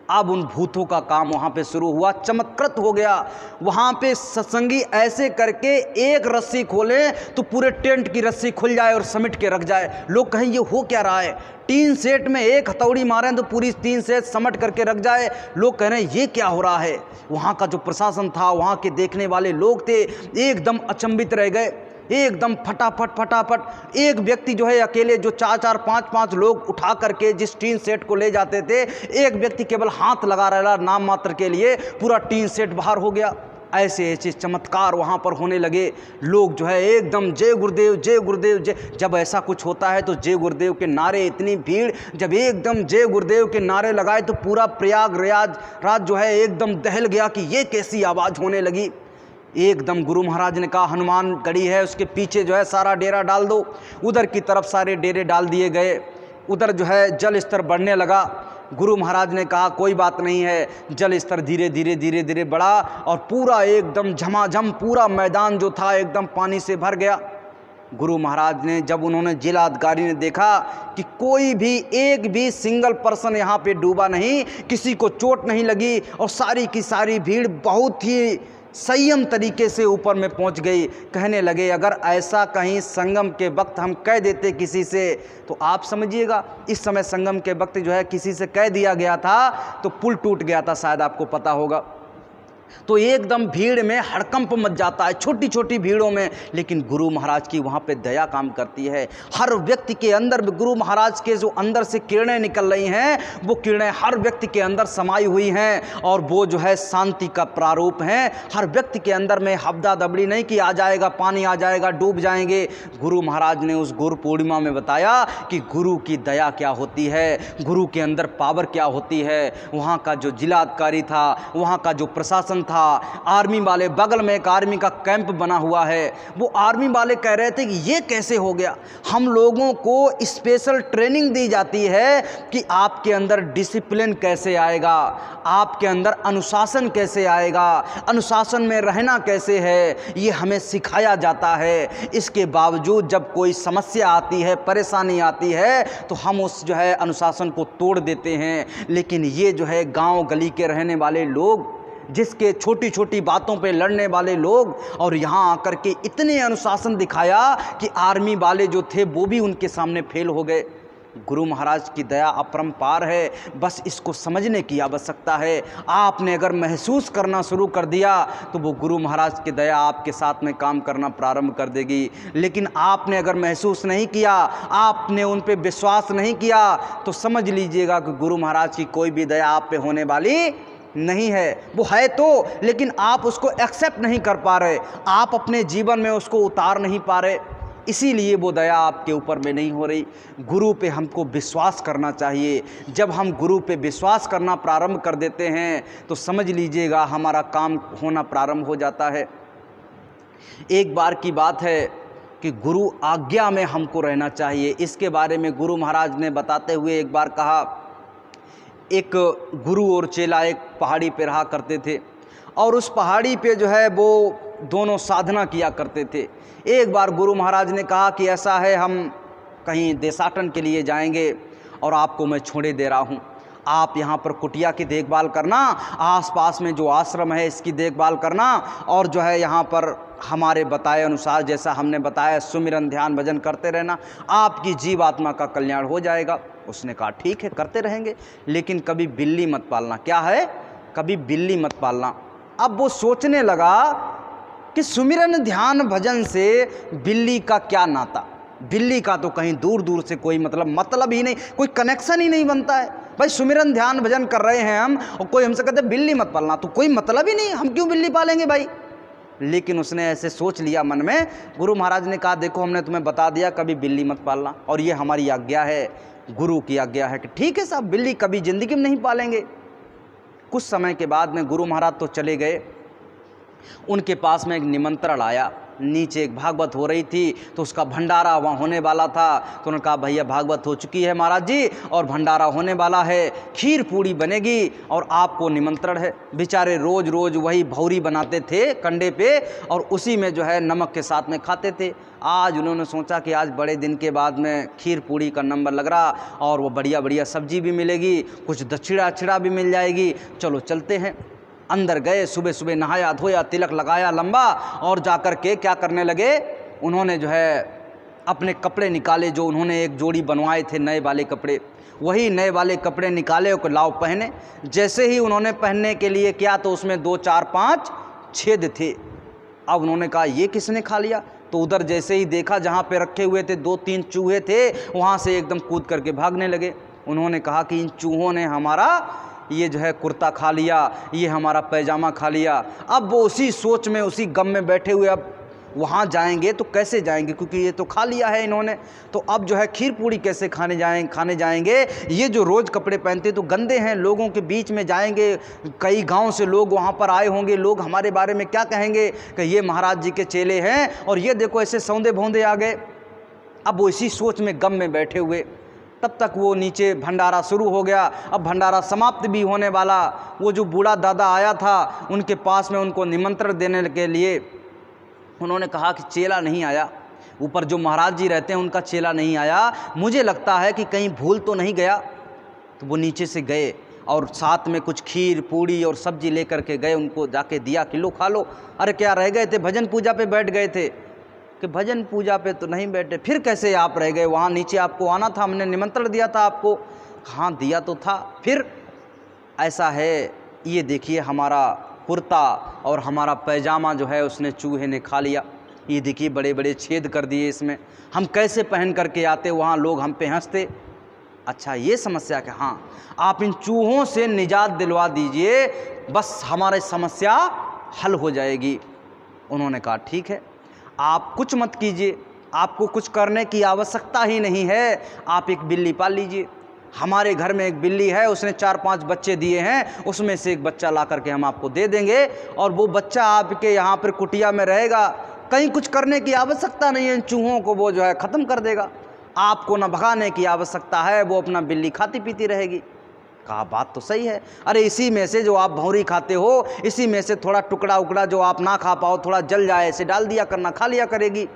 अब उन भूतों का काम वहाँ पे शुरू हुआ, चमत्कृत हो गया। वहाँ पे सत्संगी ऐसे करके एक रस्सी खोले तो पूरे टेंट की रस्सी खुल जाए और समेट के रख जाए। लोग कहें ये हो क्या रहा है, टीन सेट में एक हथौड़ी मारें तो पूरी टीन सेट समट करके रख जाए। लोग कह रहे हैं ये क्या हो रहा है। वहाँ का जो प्रशासन था, वहाँ के देखने वाले लोग थे, एकदम अचंभित रह गए। एकदम फटाफट एक व्यक्ति जो है अकेले, जो 4-4 5-5 लोग उठा करके जिस टीन सेट को ले जाते थे, एक व्यक्ति केवल हाथ लगा रहा नाम मात्र के लिए, पूरा टीन सेट बाहर हो गया। ऐसे ऐसे चमत्कार वहाँ पर होने लगे। लोग जो है एकदम जय गुरुदेव जय गुरुदेव जय। जब ऐसा कुछ होता है तो जय गुरुदेव के नारे, इतनी भीड़ जब एकदम जय गुरुदेव के नारे लगाए तो पूरा प्रयागराज जो है एकदम दहल गया कि ये कैसी आवाज़ होने लगी। एकदम गुरु महाराज ने कहा हनुमान गढ़ी है, उसके पीछे जो है सारा डेरा डाल दो। उधर की तरफ सारे डेरे डाल दिए गए। उधर जो है जल स्तर बढ़ने लगा। गुरु महाराज ने कहा कोई बात नहीं है। जल स्तर धीरे धीरे बढ़ा और पूरा एकदम झमाझम पूरा मैदान जो था एकदम पानी से भर गया। गुरु महाराज ने जब उन्होंने जिला अधिकारी ने देखा कि कोई भी एक भी सिंगल पर्सन यहाँ पे डूबा नहीं, किसी को चोट नहीं लगी और सारी की सारी भीड़ बहुत ही संयम तरीके से ऊपर में पहुंच गई। कहने लगे अगर ऐसा कहीं संगम के वक्त हम कह देते किसी से, तो आप समझिएगा इस समय संगम के वक्त जो है किसी से कह दिया गया था तो पुल टूट गया था, शायद आपको पता होगा। तो एकदम भीड़ में हड़कंप मच जाता है, छोटी छोटी भीड़ों में। लेकिन गुरु महाराज की वहाँ पे दया काम करती है। हर व्यक्ति के अंदर गुरु महाराज के जो अंदर से किरणें निकल रही हैं, वो किरणें हर व्यक्ति के अंदर समाई हुई हैं और वो जो है शांति का प्रारूप हैं। हर व्यक्ति के अंदर में हफ्दा दबड़ी नहीं कि आ जाएगा पानी आ जाएगा डूब जाएंगे। गुरु महाराज ने उस गुरु पूर्णिमा में बताया कि गुरु की दया क्या होती है, गुरु के अंदर पावर क्या होती है। वहाँ का जो जिलाधिकारी था, वहाँ का जो प्रशासन था, आर्मी वाले, बगल में एक आर्मी का कैंप बना हुआ है, वो आर्मी वाले कह रहे थे कि ये कैसे हो गया। हम लोगों को स्पेशल ट्रेनिंग दी जाती है कि आपके अंदर डिसिप्लिन कैसे आएगा, आपके अंदर अनुशासन कैसे आएगा, अनुशासन में रहना कैसे है, ये हमें सिखाया जाता है। इसके बावजूद जब कोई समस्या आती है, परेशानी आती है, तो हम उस जो है अनुशासन को तोड़ देते हैं। लेकिन ये जो है गांव गली के रहने वाले लोग, जिसके छोटी छोटी बातों पे लड़ने वाले लोग, और यहाँ आकर के इतने अनुशासन दिखाया कि आर्मी वाले जो थे वो भी उनके सामने फेल हो गए। गुरु महाराज की दया अपरंपार है, बस इसको समझने की आवश्यकता है। आपने अगर महसूस करना शुरू कर दिया तो वो गुरु महाराज की दया आपके साथ में काम करना प्रारंभ कर देगी। लेकिन आपने अगर महसूस नहीं किया, आपने उन पे विश्वास नहीं किया, तो समझ लीजिएगा कि गुरु महाराज की कोई भी दया आप पे होने वाली नहीं है। वो है तो, लेकिन आप उसको एक्सेप्ट नहीं कर पा रहे, आप अपने जीवन में उसको उतार नहीं पा रहे, इसीलिए वो दया आपके ऊपर में नहीं हो रही। गुरु पे हमको विश्वास करना चाहिए। जब हम गुरु पे विश्वास करना प्रारंभ कर देते हैं तो समझ लीजिएगा हमारा काम होना प्रारंभ हो जाता है। एक बार की बात है कि गुरु आज्ञा में हमको रहना चाहिए। इसके बारे में गुरु महाराज ने बताते हुए एक बार कहा, एक गुरु और चेला एक पहाड़ी पे रहा करते थे और उस पहाड़ी पे जो है वो दोनों साधना किया करते थे। एक बार गुरु महाराज ने कहा कि ऐसा है, हम कहीं देशाटन के लिए जाएंगे और आपको मैं छोड़े दे रहा हूँ, आप यहाँ पर कुटिया की देखभाल करना, आसपास में जो आश्रम है इसकी देखभाल करना, और जो है यहाँ पर हमारे बताए अनुसार जैसा हमने बताया सुमिरन ध्यान भजन करते रहना, आपकी जीवात्मा का कल्याण हो जाएगा। उसने कहा ठीक है करते रहेंगे, लेकिन कभी बिल्ली मत पालना। क्या है? कभी बिल्ली मत पालना। अब वो सोचने लगा कि सुमिरन ध्यान भजन से बिल्ली का क्या नाता, बिल्ली का तो कहीं दूर दूर से कोई मतलब ही नहीं, कोई कनेक्शन ही नहीं बनता है। भाई सुमिरन ध्यान भजन कर रहे हैं हम और कोई हमसे कहते बिल्ली मत पालना, तो कोई मतलब ही नहीं, हम क्यों बिल्ली पालेंगे भाई। लेकिन उसने ऐसे सोच लिया मन में। गुरु महाराज ने कहा देखो हमने तुम्हें बता दिया कभी बिल्ली मत पालना, और ये हमारी आज्ञा है, गुरु की आज्ञा है कि ठीक है साहब बिल्ली कभी ज़िंदगी में नहीं पालेंगे। कुछ समय के बाद में गुरु महाराज तो चले गए, उनके पास में एक निमंत्रण आया नीचे एक भागवत हो रही थी तो उसका भंडारा वहाँ होने वाला था। तो उन्होंने कहा भैया भागवत हो चुकी है महाराज जी और भंडारा होने वाला है, खीर पूड़ी बनेगी और आपको निमंत्रण है। बेचारे रोज़ रोज़ वही भौरी बनाते थे कंडे पे और उसी में जो है नमक के साथ में खाते थे। आज उन्होंने सोचा कि आज बड़े दिन के बाद में खीर पूड़ी का नंबर लग रहा और वो बढ़िया बढ़िया सब्जी भी मिलेगी, कुछ दक्षिणा भी मिल जाएगी, चलो चलते हैं। अंदर गए, सुबह सुबह नहाया धोया, तिलक लगाया लंबा और जाकर के क्या करने लगे, उन्होंने जो है अपने कपड़े निकाले जो उन्होंने एक जोड़ी बनवाए थे नए वाले कपड़े, वही नए वाले कपड़े निकाले और लाओ पहने। जैसे ही उन्होंने पहनने के लिए किया तो उसमें 2 4 5 छेद थे। अब उन्होंने कहा ये किसने खा लिया, तो उधर जैसे ही देखा जहाँ पे रखे हुए थे 2-3 चूहे थे, वहाँ से एकदम कूद करके भागने लगे। उन्होंने कहा कि इन चूहों ने हमारा ये जो है कुर्ता खा लिया, ये हमारा पैजामा खा लिया। अब वो उसी सोच में उसी गम में बैठे हुए, अब वहाँ जाएंगे तो कैसे जाएंगे क्योंकि ये तो खा लिया है इन्होंने, तो अब जो है खीर पूड़ी कैसे खाने जाएंगे। ये जो रोज़ कपड़े पहनते तो गंदे हैं, लोगों के बीच में जाएंगे, कई गांव से लोग वहाँ पर आए होंगे, लोग हमारे बारे में क्या कहेंगे कि ये महाराज जी के चेले हैं और ये देखो ऐसे सौंदे भौंदे आ गए। अब वो इसी सोच में गम में बैठे हुए, तब तक वो नीचे भंडारा शुरू हो गया। अब भंडारा समाप्त भी होने वाला। वो जो बूढ़ा दादा आया था उनके पास में उनको निमंत्रण देने के लिए उन्होंने कहा कि चेला नहीं आया, ऊपर जो महाराज जी रहते हैं उनका चेला नहीं आया, मुझे लगता है कि कहीं भूल तो नहीं गया। तो वो नीचे से गए और साथ में कुछ खीर पूड़ी और सब्जी लेकर के गए, उनको जाके दिया कि लो खा लो। अरे क्या रह गए थे, भजन पूजा पे बैठ गए थे, कि भजन पूजा पे तो नहीं बैठे, फिर कैसे आप रह गए, वहाँ नीचे आपको आना था, हमने निमंत्रण दिया था आपको। हाँ दिया तो था, फिर ऐसा है ये देखिए हमारा कुर्ता और हमारा पैजामा जो है उसने चूहे ने खा लिया, ये देखिए बड़े बड़े छेद कर दिए इसमें, हम कैसे पहन करके आते, वहाँ लोग हम पे हंसते। अच्छा ये समस्या क्या, हाँ आप इन चूहों से निजात दिलवा दीजिए, बस हमारी समस्या हल हो जाएगी। उन्होंने कहा ठीक है, आप कुछ मत कीजिए, आपको कुछ करने की आवश्यकता ही नहीं है, आप एक बिल्ली पाल लीजिए। हमारे घर में एक बिल्ली है, उसने 4-5 बच्चे दिए हैं, उसमें से एक बच्चा ला करके हम आपको दे देंगे और वो बच्चा आपके यहाँ पर कुटिया में रहेगा, कहीं कुछ करने की आवश्यकता नहीं है, इन चूहों को वो जो है ख़त्म कर देगा, आपको न भगाने की आवश्यकता है, वो अपना बिल्ली खाती पीती रहेगी। कहा बात तो सही है, अरे इसी में से जो आप भौरी खाते हो, इसी में से थोड़ा टुकड़ा उकड़ा जो आप ना खा पाओ, थोड़ा जल जाए ऐसे डाल दिया करना, खा लिया करेगी।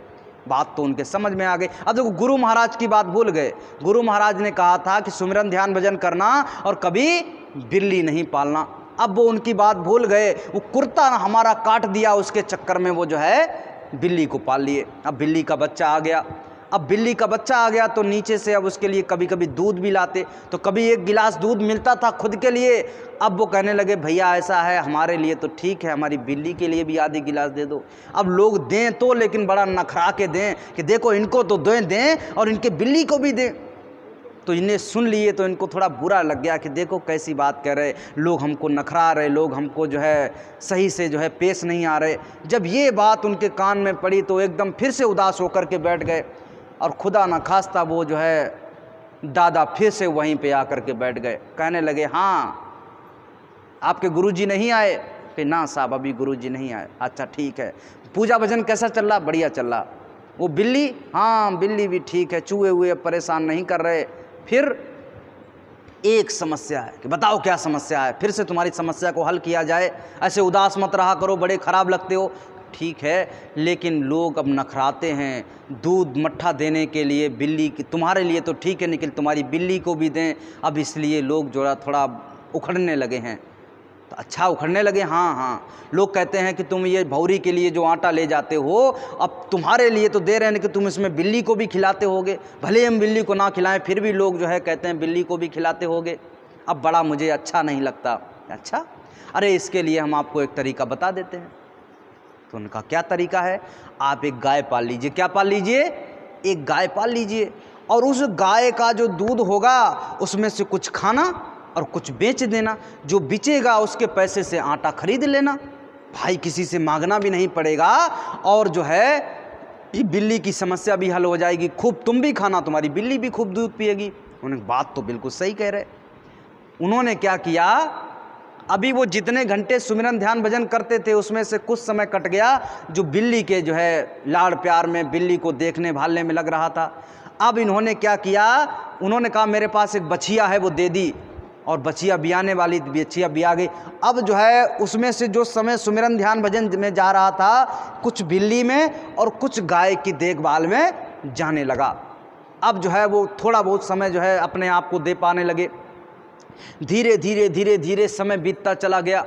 बात तो उनके समझ में आ गई। अब देखो गुरु महाराज की बात भूल गए, गुरु महाराज ने कहा था कि सुमिरन ध्यान भजन करना और कभी बिल्ली नहीं पालना, अब वो उनकी बात भूल गए, वो कुर्ता हमारा काट दिया, उसके चक्कर में वो जो है बिल्ली को पाल लिए। अब बिल्ली का बच्चा आ गया, अब बिल्ली का बच्चा आ गया तो नीचे से अब उसके लिए कभी कभी दूध भी लाते, तो कभी 1 गिलास दूध मिलता था खुद के लिए, अब वो कहने लगे भैया ऐसा है हमारे लिए तो ठीक है, हमारी बिल्ली के लिए भी आधी गिलास दे दो। अब लोग दें तो, लेकिन बड़ा नखरा के दें कि देखो इनको तो दें और इनके बिल्ली को भी दें। तो इन्हें सुन लिए तो इनको थोड़ा बुरा लग गया कि देखो कैसी बात कर रहे लोग, हमको नखरा रहे लोग, हमको जो है सही से जो है पेश नहीं आ रहे। जब ये बात उनके कान में पड़ी तो एकदम फिर से उदास होकर के बैठ गए और खुदा न खास्ता वो जो है दादा फिर से वहीं पे आकर के बैठ गए। कहने लगे हाँ आपके गुरुजी नहीं आए? कि ना साहब अभी गुरुजी नहीं आए। अच्छा ठीक है, पूजा भजन कैसा चल रहा? बढ़िया चल रहा। वो बिल्ली? हाँ बिल्ली भी ठीक है, चूहे हुए परेशान नहीं कर रहे। फिर एक समस्या है कि बताओ क्या समस्या है, फिर से तुम्हारी समस्या को हल किया जाए, ऐसे उदास मत रहा करो, बड़े खराब लगते हो। ठीक है, लेकिन लोग अब नखराते हैं, दूध मट्ठा देने के लिए बिल्ली की, तुम्हारे लिए तो ठीक है लेकिन तुम्हारी बिल्ली को भी दें, अब इसलिए लोग जो है थोड़ा उखड़ने लगे हैं। तो अच्छा उखड़ने लगे? हाँ, लोग कहते हैं कि तुम ये भौरी के लिए जो आटा ले जाते हो, अब तुम्हारे लिए तो दे रहे हैं कि तुम इसमें बिल्ली को भी खिलाते होगे, भले हम बिल्ली को ना खिलाएं फिर भी लोग जो है कहते हैं बिल्ली को भी खिलाते होगे। अब बड़ा मुझे अच्छा नहीं लगता। अच्छा, अरे इसके लिए हम आपको एक तरीका बता देते हैं। तो उनका क्या तरीका है? आप एक गाय पाल लीजिए। क्या पाल लीजिए? एक गाय पाल लीजिए, और उस गाय का जो दूध होगा उसमें से कुछ खाना और कुछ बेच देना, जो बिचेगा उसके पैसे से आटा खरीद लेना, भाई किसी से मांगना भी नहीं पड़ेगा, और जो है ये बिल्ली की समस्या भी हल हो जाएगी, खूब तुम भी खाना, तुम्हारी बिल्ली भी खूब दूध पिएगी। उन्होंने बात तो बिल्कुल सही कह रहे। उन्होंने क्या किया, अभी वो जितने घंटे सुमिरन ध्यान भजन करते थे उसमें से कुछ समय कट गया जो बिल्ली के जो है लाड़ प्यार में, बिल्ली को देखने भालने में लग रहा था। अब इन्होंने क्या किया, उन्होंने कहा मेरे पास एक बछिया है वो दे दी, और बछिया बियाने वाली बछिया बिया गई। अब जो है उसमें से जो समय सुमिरन ध्यान भजन में जा रहा था, कुछ बिल्ली में और कुछ गाय की देखभाल में जाने लगा। अब जो है वो थोड़ा बहुत समय जो है अपने आप को दे पाने लगे। धीरे धीरे धीरे धीरे समय बीतता चला गया।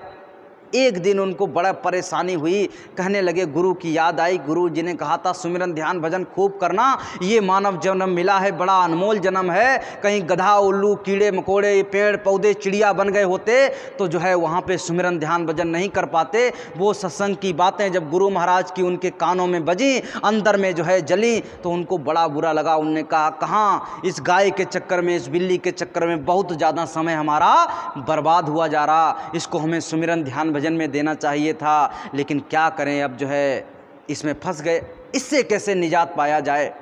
एक दिन उनको बड़ा परेशानी हुई, कहने लगे गुरु की याद आई, गुरु जी ने कहा था सुमिरन ध्यान भजन खूब करना, ये मानव जन्म मिला है बड़ा अनमोल जन्म है, कहीं गधा उल्लू कीड़े मकोड़े पेड़ पौधे चिड़िया बन गए होते तो जो है वहाँ पे सुमिरन ध्यान भजन नहीं कर पाते। वो सत्संग की बातें जब गुरु महाराज की उनके कानों में बजी, अंदर में जो है जली, तो उनको बड़ा बुरा लगा। उन्होंने कहा कहाँ इस गाय के चक्कर में, इस बिल्ली के चक्कर में बहुत ज़्यादा समय हमारा बर्बाद हुआ जा रहा, इसको हमें सुमिरन ध्यान भजन में देना चाहिए था, लेकिन क्या करें अब जो है इसमें फंस गए, इससे कैसे निजात पाया जाए।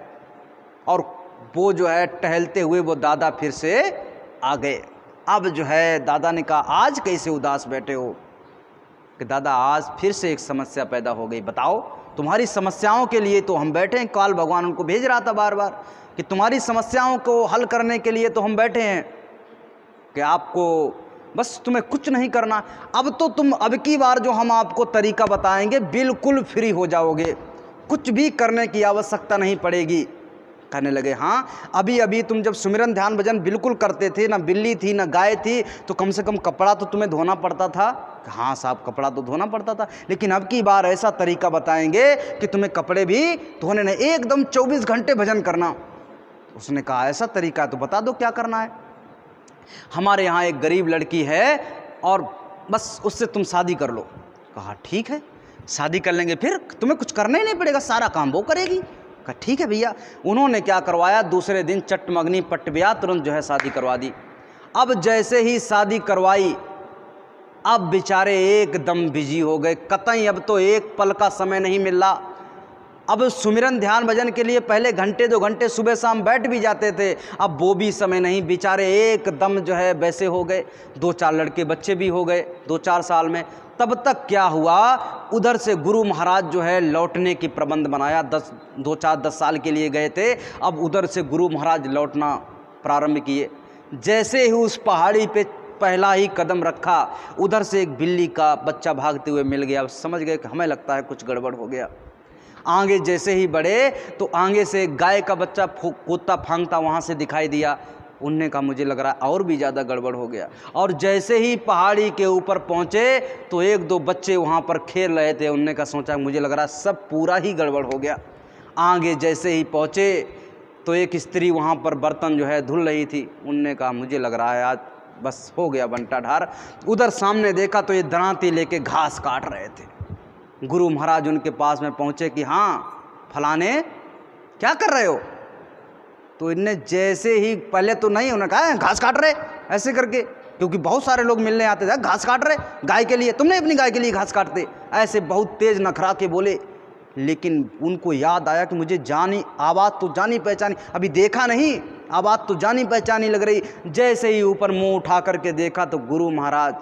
और वो जो है टहलते हुए वो दादा फिर से आ गए। अब जो है दादा ने कहा आज कैसे उदास बैठे हो, कि दादा आज फिर से एक समस्या पैदा हो गई, बताओ। तुम्हारी समस्याओं के लिए तो हम बैठे हैं, काल भगवान उनको भेज रहा था बार बार कि तुम्हारी समस्याओं को हल करने के लिए तो हम बैठे हैं, कि आपको बस तुम्हें कुछ नहीं करना। अब तो तुम अब की बार जो हम आपको तरीका बताएंगे बिल्कुल फ्री हो जाओगे, कुछ भी करने की आवश्यकता नहीं पड़ेगी। कहने लगे हाँ, अभी अभी तुम जब सुमिरन ध्यान भजन बिल्कुल करते थे, ना बिल्ली थी ना गाय थी, तो कम से कम कपड़ा तो तुम्हें धोना पड़ता था। हाँ साहब कपड़ा तो धोना पड़ता था, लेकिन अब की बार ऐसा तरीका बताएंगे कि तुम्हें कपड़े भी धोने नहीं, एकदम 24 घंटे भजन करना। उसने कहा ऐसा तरीका तो बता दो क्या करना है। हमारे यहाँ एक गरीब लड़की है और बस उससे तुम शादी कर लो। कहा ठीक है शादी कर लेंगे, फिर तुम्हें कुछ करना ही नहीं पड़ेगा, सारा काम वो करेगी। कहा ठीक है भैया। उन्होंने क्या करवाया, दूसरे दिन चटमगनी पट ब्याह, तुरंत जो है शादी करवा दी। अब जैसे ही शादी करवाई, अब बेचारे एकदम बिजी हो गए, कतई अब तो एक पल का समय नहीं मिल रहा। अब सुमिरन ध्यान भजन के लिए पहले घंटे 2 घंटे सुबह शाम बैठ भी जाते थे, अब वो भी समय नहीं, बेचारे एकदम जो है वैसे हो गए। 2-4 लड़के बच्चे भी हो गए 2-4 साल में। तब तक क्या हुआ, उधर से गुरु महाराज जो है लौटने की प्रबंध बनाया। 2-4-10 साल के लिए गए थे, अब उधर से गुरु महाराज लौटना प्रारंभ किए। जैसे ही उस पहाड़ी पे पहला ही कदम रखा, उधर से एक बिल्ली का बच्चा भागते हुए मिल गया। समझ गए कि हमें लगता है कुछ गड़बड़ हो गया। आगे जैसे ही बढ़े तो आगे से गाय का बच्चा कूदता फांगता वहाँ से दिखाई दिया। उनने कहा मुझे लग रहा है और भी ज़्यादा गड़बड़ हो गया। और जैसे ही पहाड़ी के ऊपर पहुँचे तो 1-2 बच्चे वहाँ पर खेल रहे थे। उनने का सोचा मुझे लग रहा है सब पूरा ही गड़बड़ हो गया। आगे जैसे ही पहुँचे तो एक स्त्री वहाँ पर बर्तन जो है धुल रही थी। उनने कहा मुझे लग रहा है आज बस हो गया बंटा ढार। उधर सामने देखा तो ये दरांती लेके घास काट रहे थे। गुरु महाराज उनके पास में पहुँचे कि हाँ फलाने क्या कर रहे हो। तो इनने जैसे ही, पहले तो नहीं, उन्होंने कहा घास काट रहे ऐसे करके, क्योंकि बहुत सारे लोग मिलने आते थे, घास काट रहे गाय के लिए, तुमने अपनी गाय के लिए घास काटते, ऐसे बहुत तेज नखरा के बोले। लेकिन उनको याद आया कि मुझे जानी आवाज़ तो जानी पहचानी, अभी देखा नहीं, आवाज़ तो जानी पहचानी लग रही। जैसे ही ऊपर मुंह उठा करके देखा तो गुरु महाराज,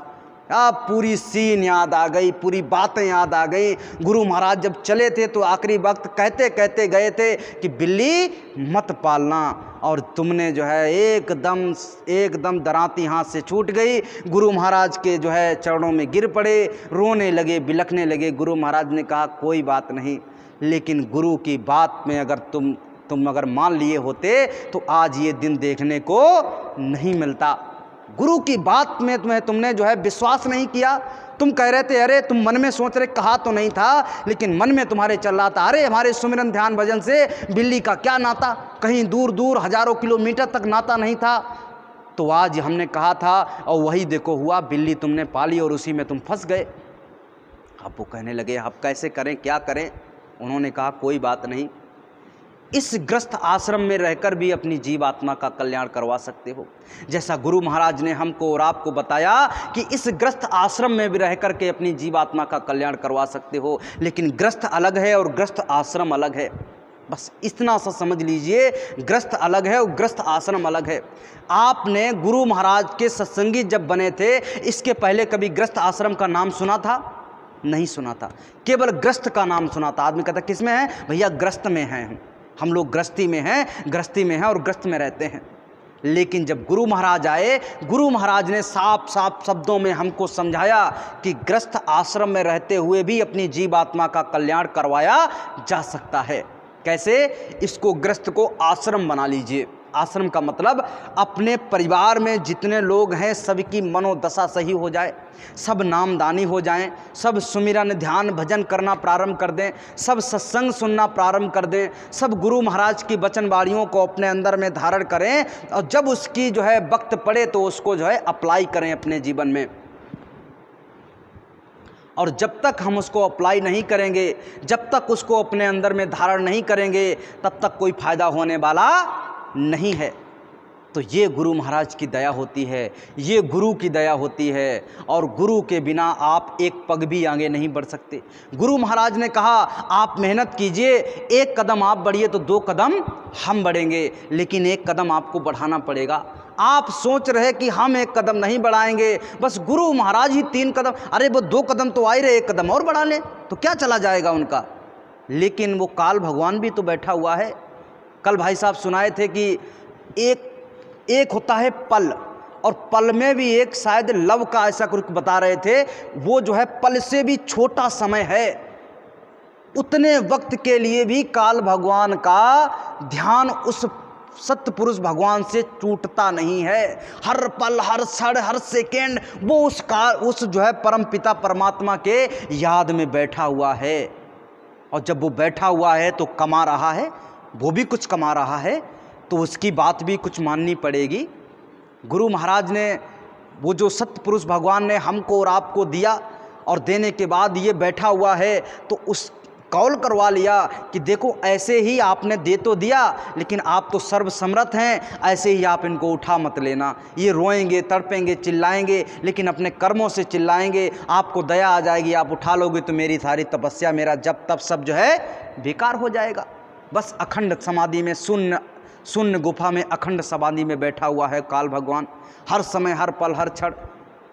अब पूरी सीन याद आ गई, पूरी बातें याद आ गई। गुरु महाराज जब चले थे तो आखिरी वक्त कहते कहते गए थे कि बिल्ली मत पालना, और तुमने जो है एकदम दराती हाथ से छूट गई। गुरु महाराज के जो है चरणों में गिर पड़े, रोने लगे, बिलखने लगे। गुरु महाराज ने कहा कोई बात नहीं, लेकिन गुरु की बात में अगर तुम अगर मान लिए होते तो आज ये दिन देखने को नहीं मिलता। गुरु की बात में तुमने जो है विश्वास नहीं किया। तुम कह रहे थे, अरे तुम मन में सोच रहे, कहा तो नहीं था लेकिन मन में तुम्हारे चल रहा था, अरे हमारे सुमिरन ध्यान भजन से बिल्ली का क्या नाता, कहीं दूर दूर हजारों किलोमीटर तक नाता नहीं था। तो आज हमने कहा था और वही देखो हुआ, बिल्ली तुमने पाली और उसी में तुम फंस गए। अब वो कहने लगे अब कैसे करें, क्या करें। उन्होंने कहा कोई बात नहीं, इस ग्रस्त आश्रम में रहकर भी अपनी जीवात्मा का कल्याण करवा सकते हो। जैसा गुरु महाराज ने हमको और आपको बताया कि इस ग्रस्त आश्रम में भी रह कर के अपनी जीवात्मा का कल्याण करवा सकते हो, लेकिन ग्रस्त अलग है और ग्रस्त आश्रम अलग है। बस इतना सा समझ लीजिए, गृहस्थ अलग है और गृहस्थ आश्रम अलग है। आपने गुरु महाराज के सत्संगी जब बने थे, इसके पहले कभी गृहस्थ आश्रम का नाम सुना था? नहीं सुना था, केवल गृहस्थ का नाम सुना था। आदमी कहता किस में है? भैया गृहस्थ में हैं, हम लोग गृहस्थी में हैं, गृहस्थी में हैं और गृहस्थ में रहते हैं। लेकिन जब गुरु महाराज आए, गुरु महाराज ने साफ साफ शब्दों में हमको समझाया कि गृहस्थ आश्रम में रहते हुए भी अपनी जीवात्मा का कल्याण करवाया जा सकता है। कैसे? इसको गृहस्थ को आश्रम बना लीजिए। आश्रम का मतलब अपने परिवार में जितने लोग हैं सबकी मनोदशा सही हो जाए, सब नामदानी हो जाएं, सब सुमिरन ध्यान भजन करना प्रारंभ कर दें, सब सत्संग सुनना प्रारंभ कर दें, सब गुरु महाराज की वचनवाणियों को अपने अंदर में धारण करें और जब उसकी जो है वक्त पड़े तो उसको जो है अप्लाई करें अपने जीवन में। और जब तक हम उसको अप्लाई नहीं करेंगे, जब तक उसको अपने अंदर में धारण नहीं करेंगे, तब तक कोई फायदा होने वाला नहीं है। तो ये गुरु महाराज की दया होती है, ये गुरु की दया होती है, और गुरु के बिना आप एक पग भी आगे नहीं बढ़ सकते। गुरु महाराज ने कहा आप मेहनत कीजिए, एक कदम आप बढ़िए तो 2 कदम हम बढ़ेंगे, लेकिन एक कदम आपको बढ़ाना पड़ेगा। आप सोच रहे कि हम 1 कदम नहीं बढ़ाएंगे, बस गुरु महाराज ही 3 कदम, अरे वो 2 कदम तो आ ही रहे, 1 कदम और बढ़ा लें तो क्या चला जाएगा उनका। लेकिन वो काल भगवान भी तो बैठा हुआ है। कल भाई साहब सुनाए थे कि एक होता है पल, और पल में भी एक शायद लव का ऐसा कुछ बता रहे थे, वो जो है पल से भी छोटा समय है। उतने वक्त के लिए भी काल भगवान का ध्यान उस सत्य पुरुष भगवान से टूटता नहीं है। हर पल, हर क्षण, हर सेकेंड वो उस जो है परम पिता परमात्मा के याद में बैठा हुआ है। और जब वो बैठा हुआ है तो कमा रहा है, वो भी कुछ कमा रहा है, तो उसकी बात भी कुछ माननी पड़ेगी। गुरु महाराज ने वो जो सत्य पुरुष भगवान ने हमको और आपको दिया, और देने के बाद ये बैठा हुआ है, तो उस कॉल करवा लिया कि देखो ऐसे ही आपने दे तो दिया, लेकिन आप तो सर्वसमर्थ हैं, ऐसे ही आप इनको उठा मत लेना। ये रोएंगे, तड़पेंगे, चिल्लाएंगे, लेकिन अपने कर्मों से चिल्लाएंगे, आपको दया आ जाएगी, आप उठा लोगे तो मेरी सारी तपस्या, मेरा जब तब सब जो है बेकार हो जाएगा। बस अखंड समाधि में, शून्य गुफा में अखंड समाधि में बैठा हुआ है काल भगवान, हर समय, हर पल, हर क्षण।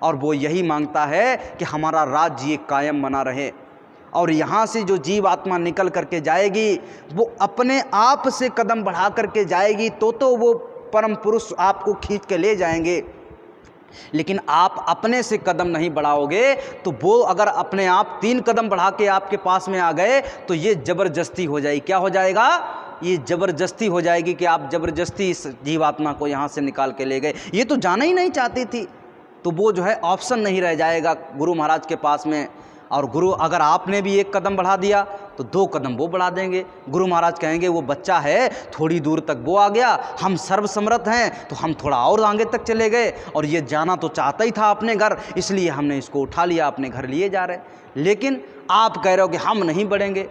और वो यही मांगता है कि हमारा राज्य ये कायम बना रहे। और यहाँ से जो जीव आत्मा निकल करके जाएगी, वो अपने आप से कदम बढ़ा करके जाएगी, तो वो परम पुरुष आपको खींच के ले जाएंगे। लेकिन आप अपने से कदम नहीं बढ़ाओगे तो वो अगर अपने आप 3 कदम बढ़ा के आपके पास में आ गए तो ये ज़बरदस्ती हो जाएगी। क्या हो जाएगा? ये ज़बरदस्ती हो जाएगी कि आप ज़बरदस्ती इस जीवात्मा को यहाँ से निकाल के ले गए। ये तो जाना ही नहीं चाहती थी, तो वो जो है ऑप्शन नहीं रह जाएगा गुरु महाराज के पास में। और गुरु अगर आपने भी 1 कदम बढ़ा दिया तो 2 कदम वो बढ़ा देंगे। गुरु महाराज कहेंगे वो बच्चा है, थोड़ी दूर तक वो आ गया, हम सर्वसमर्थ हैं तो हम थोड़ा और आगे तक चले गए, और ये जाना तो चाहता ही था अपने घर, इसलिए हमने इसको उठा लिया, अपने घर लिए जा रहे। लेकिन आप कह रहे हो कि हम नहीं बढ़ेंगे,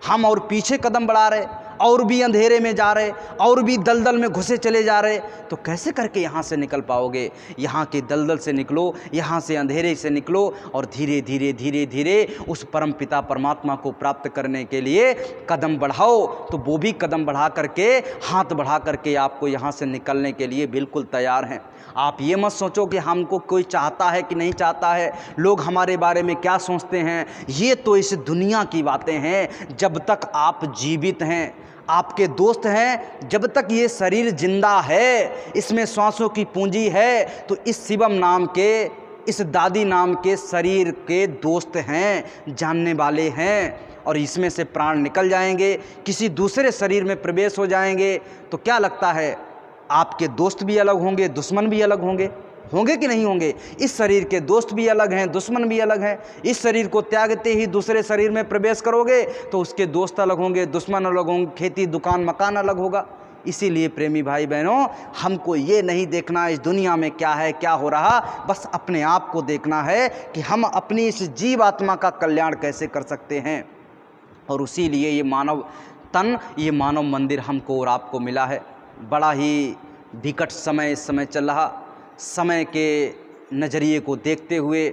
हम और पीछे कदम बढ़ा रहे, और भी अंधेरे में जा रहे, और भी दलदल में घुसे चले जा रहे, तो कैसे करके यहाँ से निकल पाओगे? यहाँ के दलदल से निकलो, यहाँ से अंधेरे से निकलो, और धीरे धीरे धीरे धीरे उस परम पिता परमात्मा को प्राप्त करने के लिए कदम बढ़ाओ। तो वो भी कदम बढ़ा करके, हाथ बढ़ा करके आपको यहाँ से निकलने के लिए बिल्कुल तैयार हैं। आप ये मत सोचो कि हमको कोई चाहता है कि नहीं चाहता है, लोग हमारे बारे में क्या सोचते हैं। ये तो इस दुनिया की बातें हैं। जब तक आप जीवित हैं, आपके दोस्त हैं, जब तक ये शरीर जिंदा है, इसमें सांसों की पूंजी है, तो इस शिवम नाम के, इस दादी नाम के शरीर के दोस्त हैं, जानने वाले हैं। और इसमें से प्राण निकल जाएंगे, किसी दूसरे शरीर में प्रवेश हो जाएंगे, तो क्या लगता है आपके दोस्त भी अलग होंगे, दुश्मन भी अलग होंगे? होंगे कि नहीं होंगे? इस शरीर के दोस्त भी अलग हैं, दुश्मन भी अलग हैं। इस शरीर को त्यागते ही दूसरे शरीर में प्रवेश करोगे तो उसके दोस्त अलग होंगे, दुश्मन अलग होंगे, खेती दुकान मकान अलग होगा। इसीलिए प्रेमी भाई बहनों, हमको ये नहीं देखना इस दुनिया में क्या है, क्या हो रहा, बस अपने आप को देखना है कि हम अपनी इस जीव आत्मा का कल्याण कैसे कर सकते हैं। और उसी लिए ये मानव तन, ये मानव मंदिर हमको और आपको मिला है। बड़ा ही विकट समय इस समय चल रहा। समय के नज़रिए को देखते हुए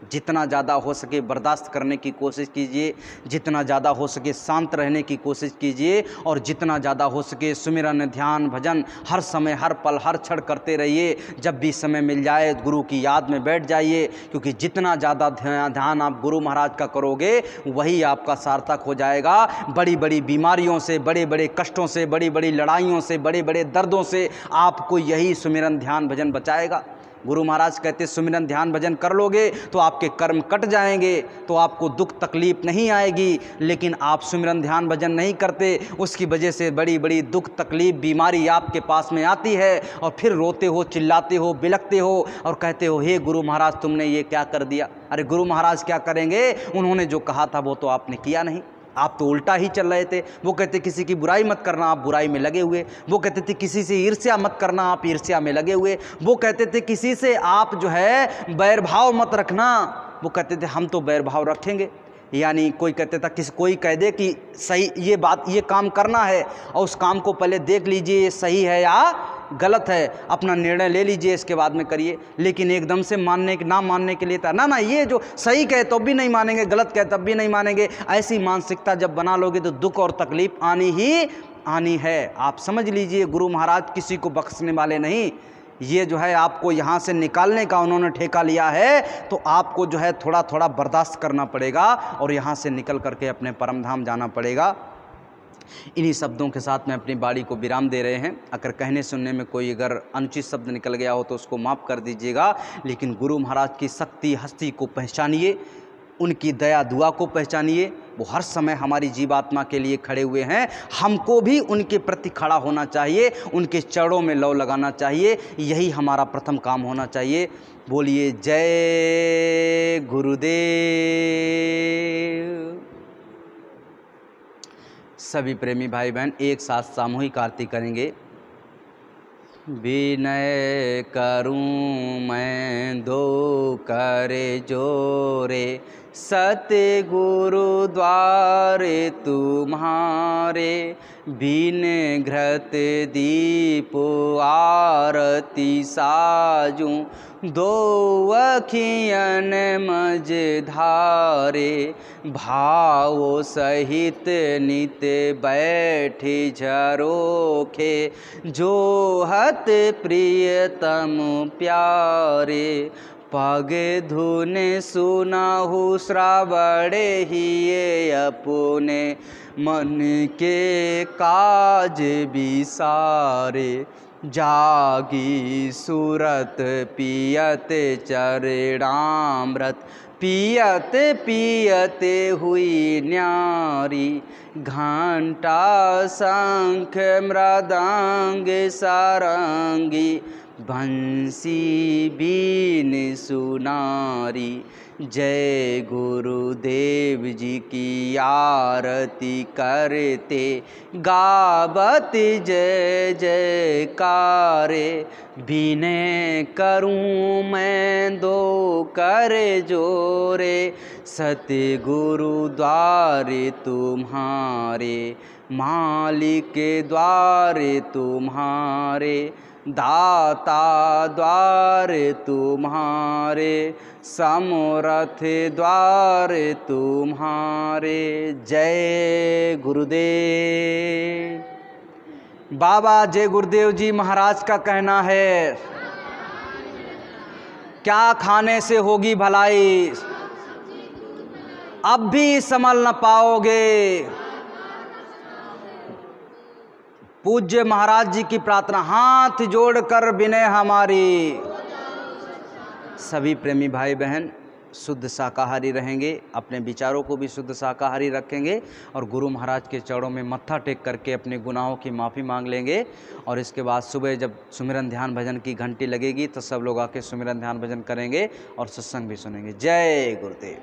जितना ज़्यादा हो सके बर्दाश्त करने की कोशिश कीजिए, जितना ज़्यादा हो सके शांत रहने की कोशिश कीजिए, और जितना ध्यान हो सके सुमिरन ध्यान भजन हर समय हर पल हर क्षण करते रहिए। जब भी समय मिल जाए गुरु की याद में बैठ जाइए, क्योंकि जितना ज़्यादा ध्यान आप गुरु महाराज का करोगे वही आपका सार्थक हो जाएगा। बड़ी बड़ी बीमारियों से, बड़े बड़े कष्टों से, बड़ी बड़ी लड़ाइयों से, बड़े बड़े दर्दों से आपको यही सुमिरन ध्यान भजन बचाएगा। गुरु महाराज कहते सुमिरन ध्यान भजन कर लोगे तो आपके कर्म कट जाएंगे, तो आपको दुख तकलीफ नहीं आएगी। लेकिन आप सुमिरन ध्यान भजन नहीं करते, उसकी वजह से बड़ी बड़ी दुख तकलीफ बीमारी आपके पास में आती है, और फिर रोते हो, चिल्लाते हो, बिलखते हो और कहते हो हे गुरु महाराज तुमने ये क्या कर दिया। अरे गुरु महाराज क्या करेंगे, उन्होंने जो कहा था वो तो आपने किया नहीं, आप तो उल्टा ही चल रहे थे। वो कहते किसी की बुराई मत करना, आप बुराई में लगे हुए। वो कहते थे किसी से ईर्ष्या मत करना, आप ईर्ष्या में लगे हुए। वो कहते थे किसी से आप जो है बैरभाव मत रखना, वो कहते थे हम तो बैरभाव रखेंगे। यानी कोई कहते था कोई कह दे कि सही ये बात ये काम करना है, और उस काम को पहले देख लीजिए सही है या गलत है, अपना निर्णय ले लीजिए, इसके बाद में करिए। लेकिन एकदम से ना मानने के लिए था ना ये जो सही कहे तो भी नहीं मानेंगे, गलत कहे तब भी नहीं मानेंगे। ऐसी मानसिकता जब बना लोगे तो दुख और तकलीफ आनी ही आनी है। आप समझ लीजिए गुरु महाराज किसी को बख्शने वाले नहीं। ये जो है आपको यहाँ से निकालने का उन्होंने ठेका लिया है, तो आपको जो है थोड़ा थोड़ा बर्दाश्त करना पड़ेगा और यहाँ से निकल करके अपने परम धाम जाना पड़ेगा। इन्हीं शब्दों के साथ में अपनी बाड़ी को विराम दे रहे हैं। अगर कहने सुनने में कोई अगर अनुचित शब्द निकल गया हो तो उसको माफ़ कर दीजिएगा। लेकिन गुरु महाराज की शक्ति हस्ती को पहचानिए, उनकी दया दुआ को पहचानिए। वो हर समय हमारी जीवात्मा के लिए खड़े हुए हैं। हमको भी उनके प्रति खड़ा होना चाहिए, उनके चरणों में लौ लगाना चाहिए। यही हमारा प्रथम काम होना चाहिए। बोलिए जय गुरुदेव। सभी प्रेमी भाई बहन एक साथ सामूहिक आरती करेंगे। विनय करूं मैं दो करे जोरे, सतगुरु द्वारे तुम्हारे, बिन घृत दीप आरती साजूं, दो अखियन मझ धारे, भाव सहित नित बैठे झरोखे, जो हत प्रियतम प्यारे, पग धुन सुनाहु श्रावणे हिये अपने, मन के काज विसारे, जागी सूरत पियत चरणामृत, पियत पियत हुई न्यारी, घंटा शंख मृदंग सारंगी, बंसी बीन सुनारी। जय गुरुदेव जी की आरती करते, गावत जय जयकारे, विनय करूं मैं दो कर जोरे, सतगुरु द्वारे तुम्हारे, मालिक द्वारे तुम्हारे, दाता द्वारे तुम्हारे, समरथ द्वारे तुम्हारे। जय गुरुदेव। बाबा जय गुरुदेव जी महाराज का कहना है, क्या खाने से होगी भलाई, अब भी संभल न पाओगे। पूज्य महाराज जी की प्रार्थना, हाथ जोड़कर विनय हमारी। सभी प्रेमी भाई बहन शुद्ध शाकाहारी रहेंगे, अपने विचारों को भी शुद्ध शाकाहारी रखेंगे और गुरु महाराज के चरणों में मत्था टेक करके अपने गुनाहों की माफ़ी मांग लेंगे। और इसके बाद सुबह जब सुमिरन ध्यान भजन की घंटी लगेगी तो सब लोग आके सुमिरन ध्यान भजन करेंगे और सत्संग भी सुनेंगे। जय गुरुदेव।